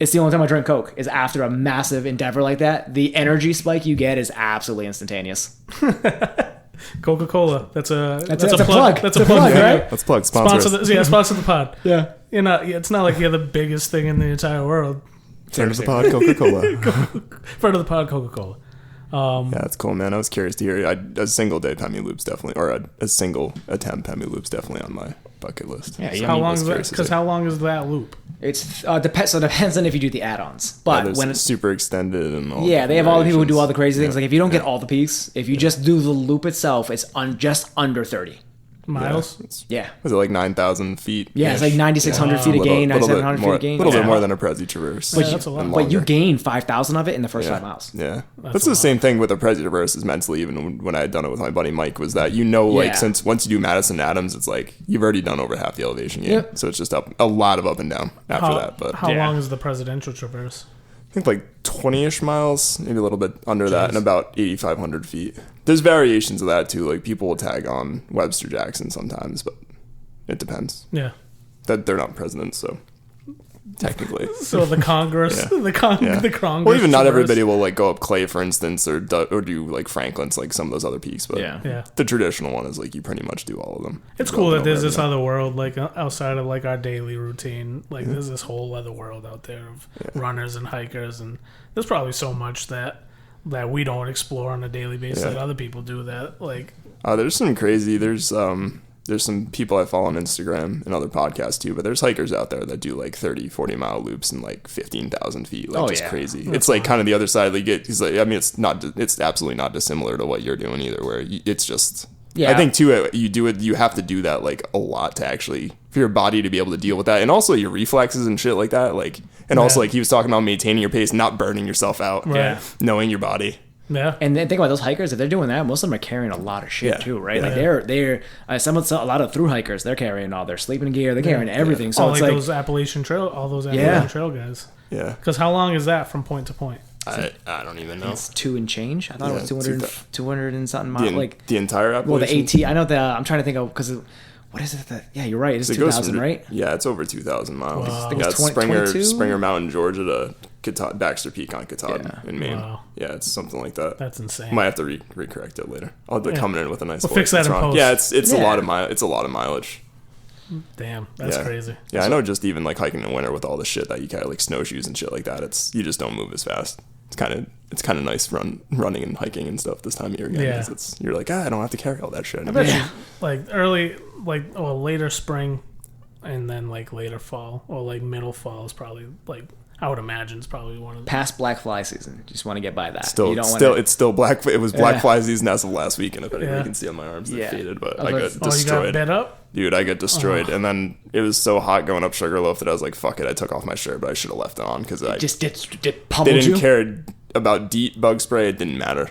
It's the only time I drink Coke is after a massive endeavor like that. The energy spike you get is absolutely instantaneous. Coca-Cola. That's a plug. That's a plug, right? Let's plug sponsor. Sponsor the pod. Yeah. It's not like you're the biggest thing in the entire world. Friend of the pod, Coca-Cola. Friend of the pod, Coca-Cola. Yeah, that's cool, man. I was curious to hear. A single day Pemi Loop's definitely, or a single attempt Pemi Loop's definitely on my bucket list. Yeah, How long is that? Because how long is that loop? It's depends. So it depends on if you do the add-ons. But when it's super extended and all. Yeah, they have all the people who do all the crazy things. Like if you don't get all the peaks, if you just do the loop itself, it's just under 30 miles. Yeah. Was it like 9,000 feet? Yeah, it's like 9,600 feet a gain, 9,700 feet a gain. A little bit more than a Prezi Traverse. Yeah, that's a lot. But you gain 5,000 of it in the first 5 miles. Yeah. That's the same thing with a Prezi Traverse is mentally, even when I had done it with my buddy Mike, was that since once you do Madison Adams, it's like you've already done over half the elevation gain. Yep. So it's just a lot of up and down after that. But how long is the presidential traverse? I think like 20-ish miles, maybe a little bit under that, and about 8,500 feet. There's variations of that too. Like people will tag on Webster Jackson sometimes, but it depends. Yeah. That they're not presidents, so technically. So the Congress, the Congress. Well, even not everybody will like go up Clay, for instance, or do like Franklin's, like some of those other peaks. But the traditional one is like you pretty much do all of them. It's cool that there's this other world, like outside of like our daily routine. Like there's this whole other world out there of runners and hikers, and there's probably so much that we don't explore on a daily basis that other people do. That like there's some crazy. There's some people I follow on Instagram and other podcasts too, but there's hikers out there that do like 30, 40 mile loops in like 15,000 feet. Like just crazy. That's it's like kind of the other side. Like he's like, I mean, it's absolutely not dissimilar to what you're doing either, where it's just, I think too, you have to do that like a lot to actually, for your body to be able to deal with that. And also your reflexes and shit like that. Like, and also like he was talking about maintaining your pace, not burning yourself out, knowing your body. Yeah, and then think about those hikers. If they're doing that, most of them are carrying a lot of shit too, right? Like they're a lot of through hikers. They're carrying all their sleeping gear. They're carrying everything. So it's like those Appalachian Trail, Trail guys. Yeah. Because how long is that from point to point? I don't even know. It's 2 and change. I thought it was 200 and something miles. Like the entire Appalachian. Well, the AT. I know that. I'm trying to think of because. What is it? Yeah, you're right. It's 2,000, right? Yeah, it's over 2,000 miles. Wow. I think Yeah, it's Springer Mountain, Georgia to Baxter Peak on Katahdin in Maine. Wow. Yeah, it's something like that. That's insane. Might have to recorrect it later. I'll be coming in with a nice. We'll fix that in post. Yeah, it's a lot of It's a lot of mileage. Damn, that's crazy. Yeah, I know. Just even like hiking in winter with all the shit that you carry, like snowshoes and shit like that. You just don't move as fast. It's kind of nice running and hiking and stuff this time of year again. Yeah. You're like, I don't have to carry all that shit anymore. I bet you, like later spring and then like later fall or like middle fall is probably like I would imagine it's probably one of the past black fly season. Just want to get by that. It's still black. It was black fly season as of last weekend. If anybody can see on my arms, they're faded. But I got destroyed. You got bit up? Dude, I got destroyed. And then it was so hot going up Sugarloaf that I was like, fuck it. I took off my shirt, but I should have left it on because I just did they pummeled didn't care about DEET bug spray. It didn't matter.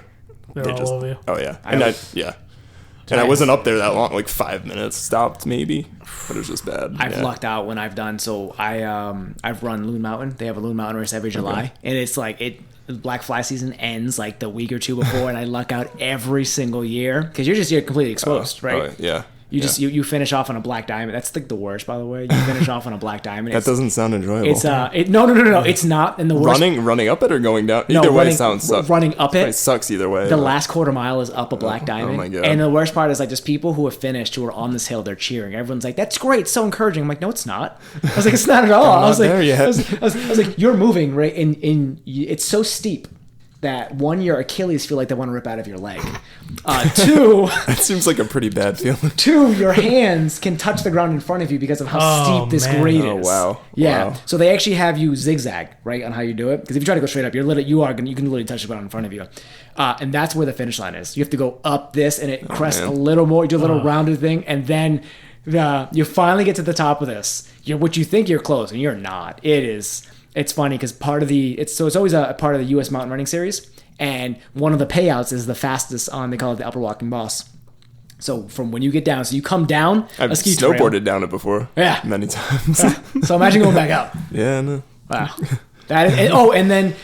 They're all over you. Oh yeah, and I wasn't up there that long, like 5 minutes stopped maybe, but it was just bad. I've lucked out when I've done, so I've run Loon Mountain. They have a Loon Mountain race every July, and it's like black fly season ends like the week or two before, and I luck out every single year because you're completely exposed, right? Yeah. You finish off on a black diamond. That's like the worst, by the way. You finish off on a black diamond. That doesn't sound enjoyable. It's no. It's not. And the worst running up it or going down. Either way sounds sucks. Running up it sucks either way. The last quarter mile is up a black diamond. Oh my God. And the worst part is like just people who have finished who are on this hill. They're cheering. Everyone's like, "That's great, so encouraging." I'm like, "No, it's not." I was like, "It's not at all." I was like, "You're moving right, and it's so steep." That one, your Achilles feel like they want to rip out of your leg. Two, that seems like a pretty bad feeling. Two, your hands can touch the ground in front of you because of how steep this grade is. Oh wow! Yeah. Wow. So they actually have you zigzag right on how you do it because if you try to go straight up, you can literally touch the ground in front of you, and that's where the finish line is. You have to go up this, and it crests a little more. You do a little rounded thing, and then you finally get to the top of this. What you think you're close, and you're not. It is. it's funny because it's always a part of the U.S. Mountain Running Series, and one of the payouts is the fastest on, they call it the Upper Walking Boss. So from when you get down, so you come down I've a ski snowboarded trail. down it before. Yeah. Many times. So imagine going back out. Yeah, no. Wow. And then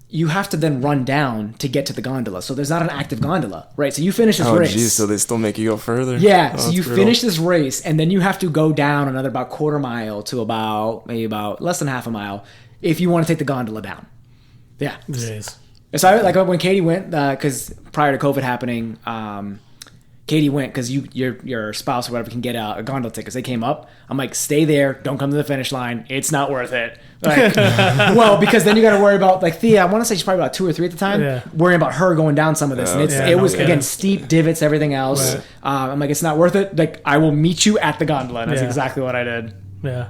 you have to then run down to get to the gondola. So there's not an active gondola, right? So you finish this race. Oh, geez, so they still make you go further? Yeah, Oh, so you brutal. finish this race, and then you have to go down another about quarter mile to maybe about less than half a mile if you want to take the gondola down. Yeah. Jeez. So like when Katie went, because prior to COVID happening, Katie went because your spouse or whatever can get a gondola ticket. They came up. I'm like, stay there. Don't come to the finish line. It's not worth it. Like, well, because then you got to worry about like Thea. I want to say she's probably about 2 or 3 at the time. Yeah. Worrying about her going down some of this, and it was again steep divots, everything else. Right. I'm like, it's not worth it. Like, I will meet you at the gondola. And that's exactly what I did. Yeah.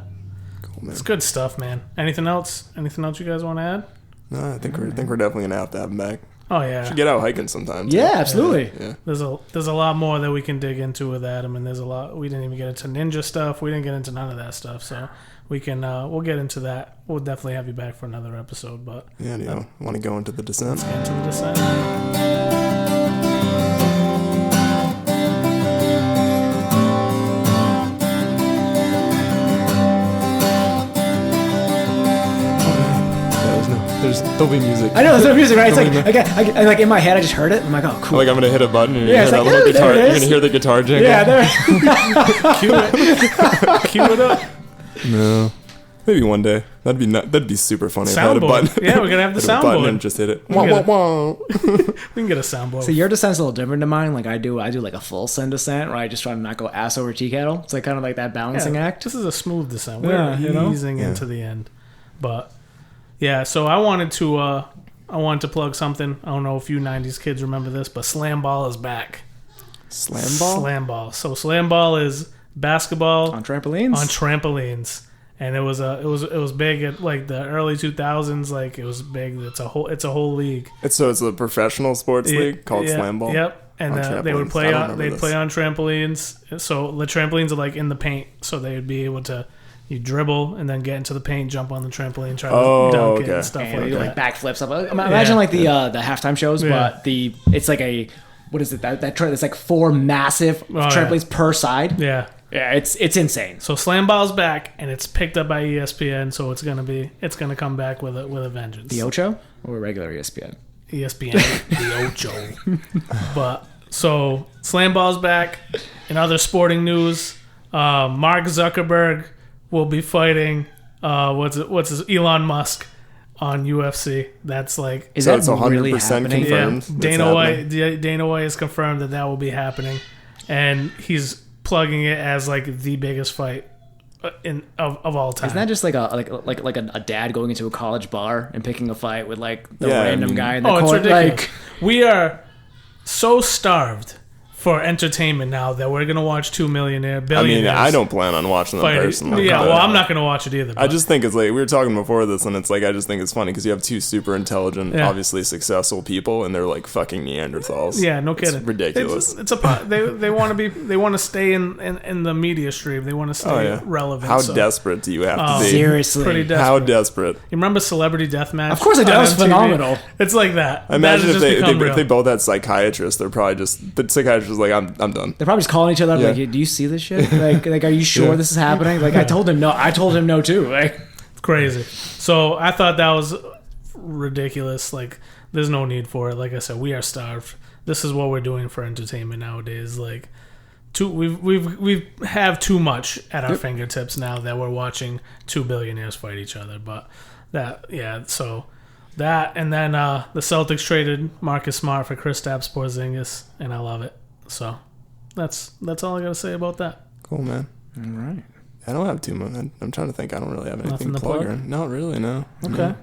Cool, man. It's good stuff, man. Anything else? Anything else you guys want to add? No, I think we're definitely gonna have to have him back. Oh yeah. Should get out hiking sometime. Yeah, absolutely. Yeah. There's a lot more that we can dig into with Adam, and there's a lot we didn't even get into ninja stuff. We didn't get into none of that stuff, so we can we'll get into that. We'll definitely have you back for another episode. But Yeah. Want to go into the descent? let's get into the descent. There'll be music. I know there's no music, right? It's like I like in my head, I just heard it. I'm like, oh, cool. Like I'm gonna hit a button and Yeah, you hear it's that like, little oh, guitar. there it You're is. gonna hear the guitar jingle. Yeah, there. Cue it up. No. Maybe one day. That'd be super funny if I had a Soundboard. button. Yeah, we're gonna have the Hit a button soundboard. and just hit it. We Wah, can wah, wah. We can get a soundboard. So your descent's a little different to mine. Like I do like a full send descent, where I just try to not go ass over tea kettle. It's like kind of like that balancing act. This is a smooth descent. Yeah, We're easing into the end, but yeah. So I wanted to plug something. I don't know if you '90s kids remember this, but slam ball is back. Slam ball? Slam ball. So slam ball is basketball On trampolines. And it was big at like the early 2000s. Like it was big. It's a whole league. It's a professional sports league called slam ball. Yep. And they would play on trampolines. So the trampolines are like in the paint. So they would be able to dribble and then get into the paint, jump on the trampoline, try to dunk it and stuff And like they do that. like backflips up. Imagine like the halftime shows, Yeah. but it's like what is it? It's like 4 massive trampolines per side. Yeah. Yeah, it's insane. So slam ball's back, and it's picked up by ESPN. So it's gonna come back with a vengeance. The Ocho or regular ESPN? ESPN, the Ocho. But so slam ball's back. In other sporting news, Mark Zuckerberg will be fighting what's his Elon Musk on UFC. That's like Is So that it's 100% really happening? confirmed. Dana White has confirmed that will be happening, and he's plugging it as like the biggest fight of all time. Isn't that just like a dad going into a college bar and picking a fight with like the Yeah, random I mean- guy in the it's court? ridiculous. Like, We are so starved for entertainment now that we're gonna watch billionaires. I don't plan on watching them fight. personally. Yeah, but well, I'm not gonna watch it either. I just think it's like, we were talking before this, and it's like, I just think it's funny because you have 2 super intelligent, obviously successful people, and they're like fucking Neanderthals. yeah, no kidding. It's ridiculous. They want to stay in the media stream. They want to stay relevant. How so. desperate do you have to be? seriously. Pretty desperate. How desperate? You remember Celebrity Deathmatch? Of course I do. That on was MTV? phenomenal. It's like that. I imagine That has if just become real. they both had psychiatrists, they're probably the psychiatrist is like, I'm done. They're probably just calling each other up Yeah. like, hey, do you see this shit? Like, are you sure Yeah. this is happening? Like, I told him no. I told him no too. Like, Crazy. So I thought that was ridiculous. Like, there's no need for it. Like I said, we are starved. This is what we're doing for entertainment nowadays. Like, we have too much at our fingertips now that we're watching 2 billionaires fight each other. But so that, and then the Celtics traded Marcus Smart for Kristaps Porzingis, and I love it. So that's all I gotta say about that. Cool, man. all right. I don't have too much. I'm trying to think. I don't really have anything Nothing to to plug. plug? Not really, no. Okay,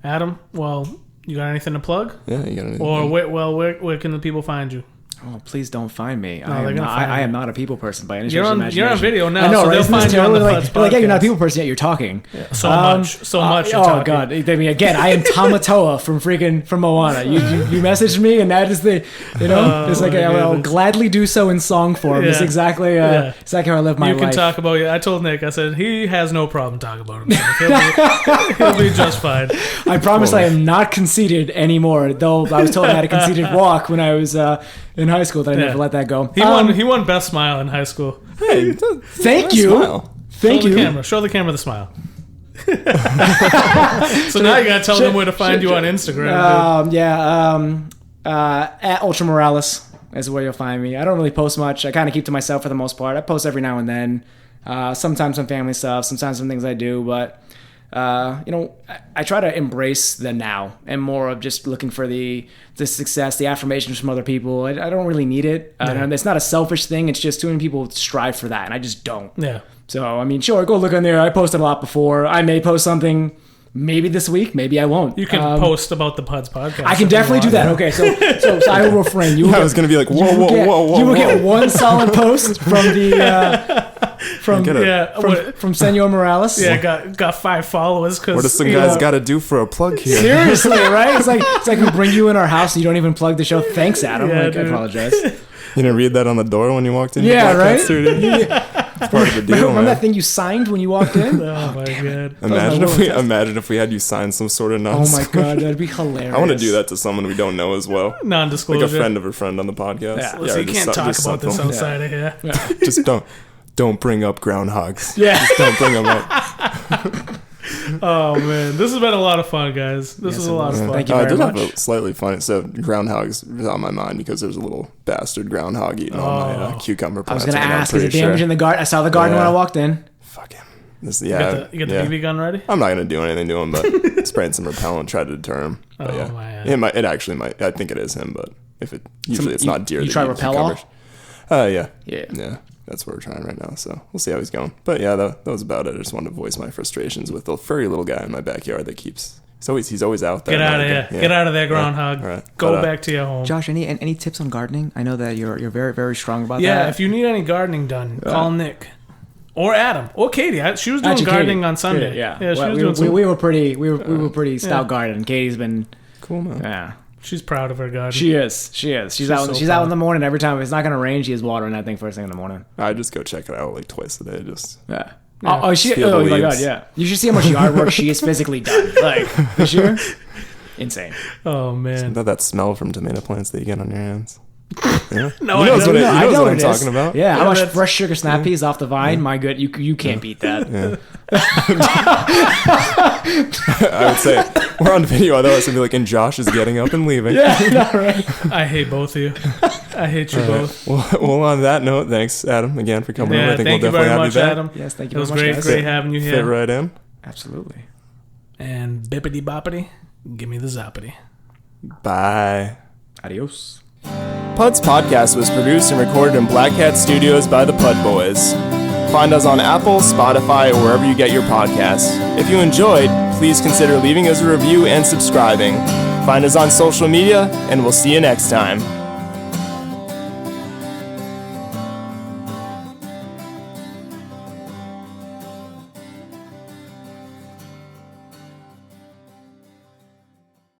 Adam. Well, you got anything to plug? Yeah, you got anything? Or where can the people find you? Oh, please don't find me. No, I am not a people person by any stretch you're of on, imagination. you're on video now, I know, so right? they'll find you on the PUDs They're like, yeah, you're not a podcast. people person, yet you're talking. Yeah, so much. You're Oh, talking. God. I mean, again, I am Tamatoa from Moana. You messaged me, and that is the, it's like, I'll gladly do so in song form. Yeah. It's exactly how I live my life. You can talk about it. I told Nick, I said, he has no problem talking about himself. He'll be just fine. I promise I am not conceited anymore, though I was told I had a conceited walk when I was in high school, that I never let that go. He won best smile in high school. Hey, thank you. Smile. Thank you. Show the camera the smile. So now you gotta tell them where to find you on Instagram. At Ultra Morales is where you'll find me. I don't really post much. I kind of keep to myself for the most part. I post every now and then. Sometimes some family stuff, sometimes some things I do, but I try to embrace the now and more of just looking for the success, the affirmations from other people. I don't really need it. It's not a selfish thing. It's just too many people strive for that, and I just don't. Yeah. So, I mean, sure, go look on there. I posted a lot before. I may post something maybe this week. Maybe I won't. You can post about the PUDs podcast. I can definitely do that. Okay, so I will refrain. I was going to be like, whoa. You will get one solid post from the... From Senor Morales. Yeah, got 5 followers. What does some guys got to do for a plug here? Seriously, right? It's like we bring you in our house and you don't even plug the show. Thanks, Adam. Yeah, I dude. apologize. You didn't read that on the door when you walked in? Yeah, right? It's part of the deal, Remember that thing you signed when you walked in? Oh my god! Imagine if we had you sign some sort of Oh nonsense. my god, that'd be hilarious. I want to do that to someone we don't know as well. Non-disclosure. Like a friend of a friend on the podcast. Yeah. Listen, you can't talk about this something. outside of here. Just don't bring up groundhogs. Yeah. Just don't bring them up. Oh man, this has been a lot of fun, guys. This is a lot of fun. Thank you I very did much. have a slightly funny. So groundhogs was on my mind because there's a little bastard groundhog eating all my cucumber I was plants. going to I'm ask, is pretty it damage in the garden? I saw the garden when I walked in. Fuck him. You got the BB gun ready? I'm not gonna do anything to him, but spraying some repellent, try to deter him. But Man. it actually might. I think it is him, but it's not deer. You that try eat repel off? Yeah. Yeah. That's what we're trying right now. So we'll see how he's going. But yeah, that was about it. I just wanted to voice my frustrations with the furry little guy in my backyard that keeps. He's always out there. Get out of here! Yeah. Get out of there, groundhog! All right. Go back to your home. Josh, any tips on gardening? I know that you're very, very strong about that. Yeah, if you need any gardening done, call Nick or Adam or Katie. She was doing Actually, gardening Katie. on Sunday. Yeah. She was we doing were pretty stout garden. Katie's been Cool, man. Yeah. She's proud of her garden. She is. She's out. She's out in the morning every time. If it's not gonna rain, she is watering that thing first thing in the morning. I just go check it out like twice a day. Just Yeah. Yeah. Oh, Feel the my god, leaves. yeah. You should see how much yard work she has physically done. Like, for sure. Insane. Oh man. that smell from tomato plants that you get on your hands. Yeah. No, he knows I what, don't. he I knows know what what I'm it is. talking about. Yeah, how much that's- fresh sugar snap peas off the vine? My good, you can't beat that. Yeah. I would say we're on video. Otherwise, it'd be like, and Josh is getting up and leaving. Yeah, no, right. I hate both of you. I hate you both. Well, on that note, thanks, Adam, again for coming over. Yeah, I think thank we'll you very definitely much, have you back. Adam. Yes, thank you It was very much, great guys. having you Fit here. right in. Absolutely. And bippity boppity, give me the zoppity. Bye. Adios. PUDs Podcast was produced and recorded in Black Cat Studios by the Pud Boys. Find us on Apple, Spotify, or wherever you get your podcasts. If you enjoyed, please consider leaving us a review and subscribing. Find us on social media, and we'll see you next time.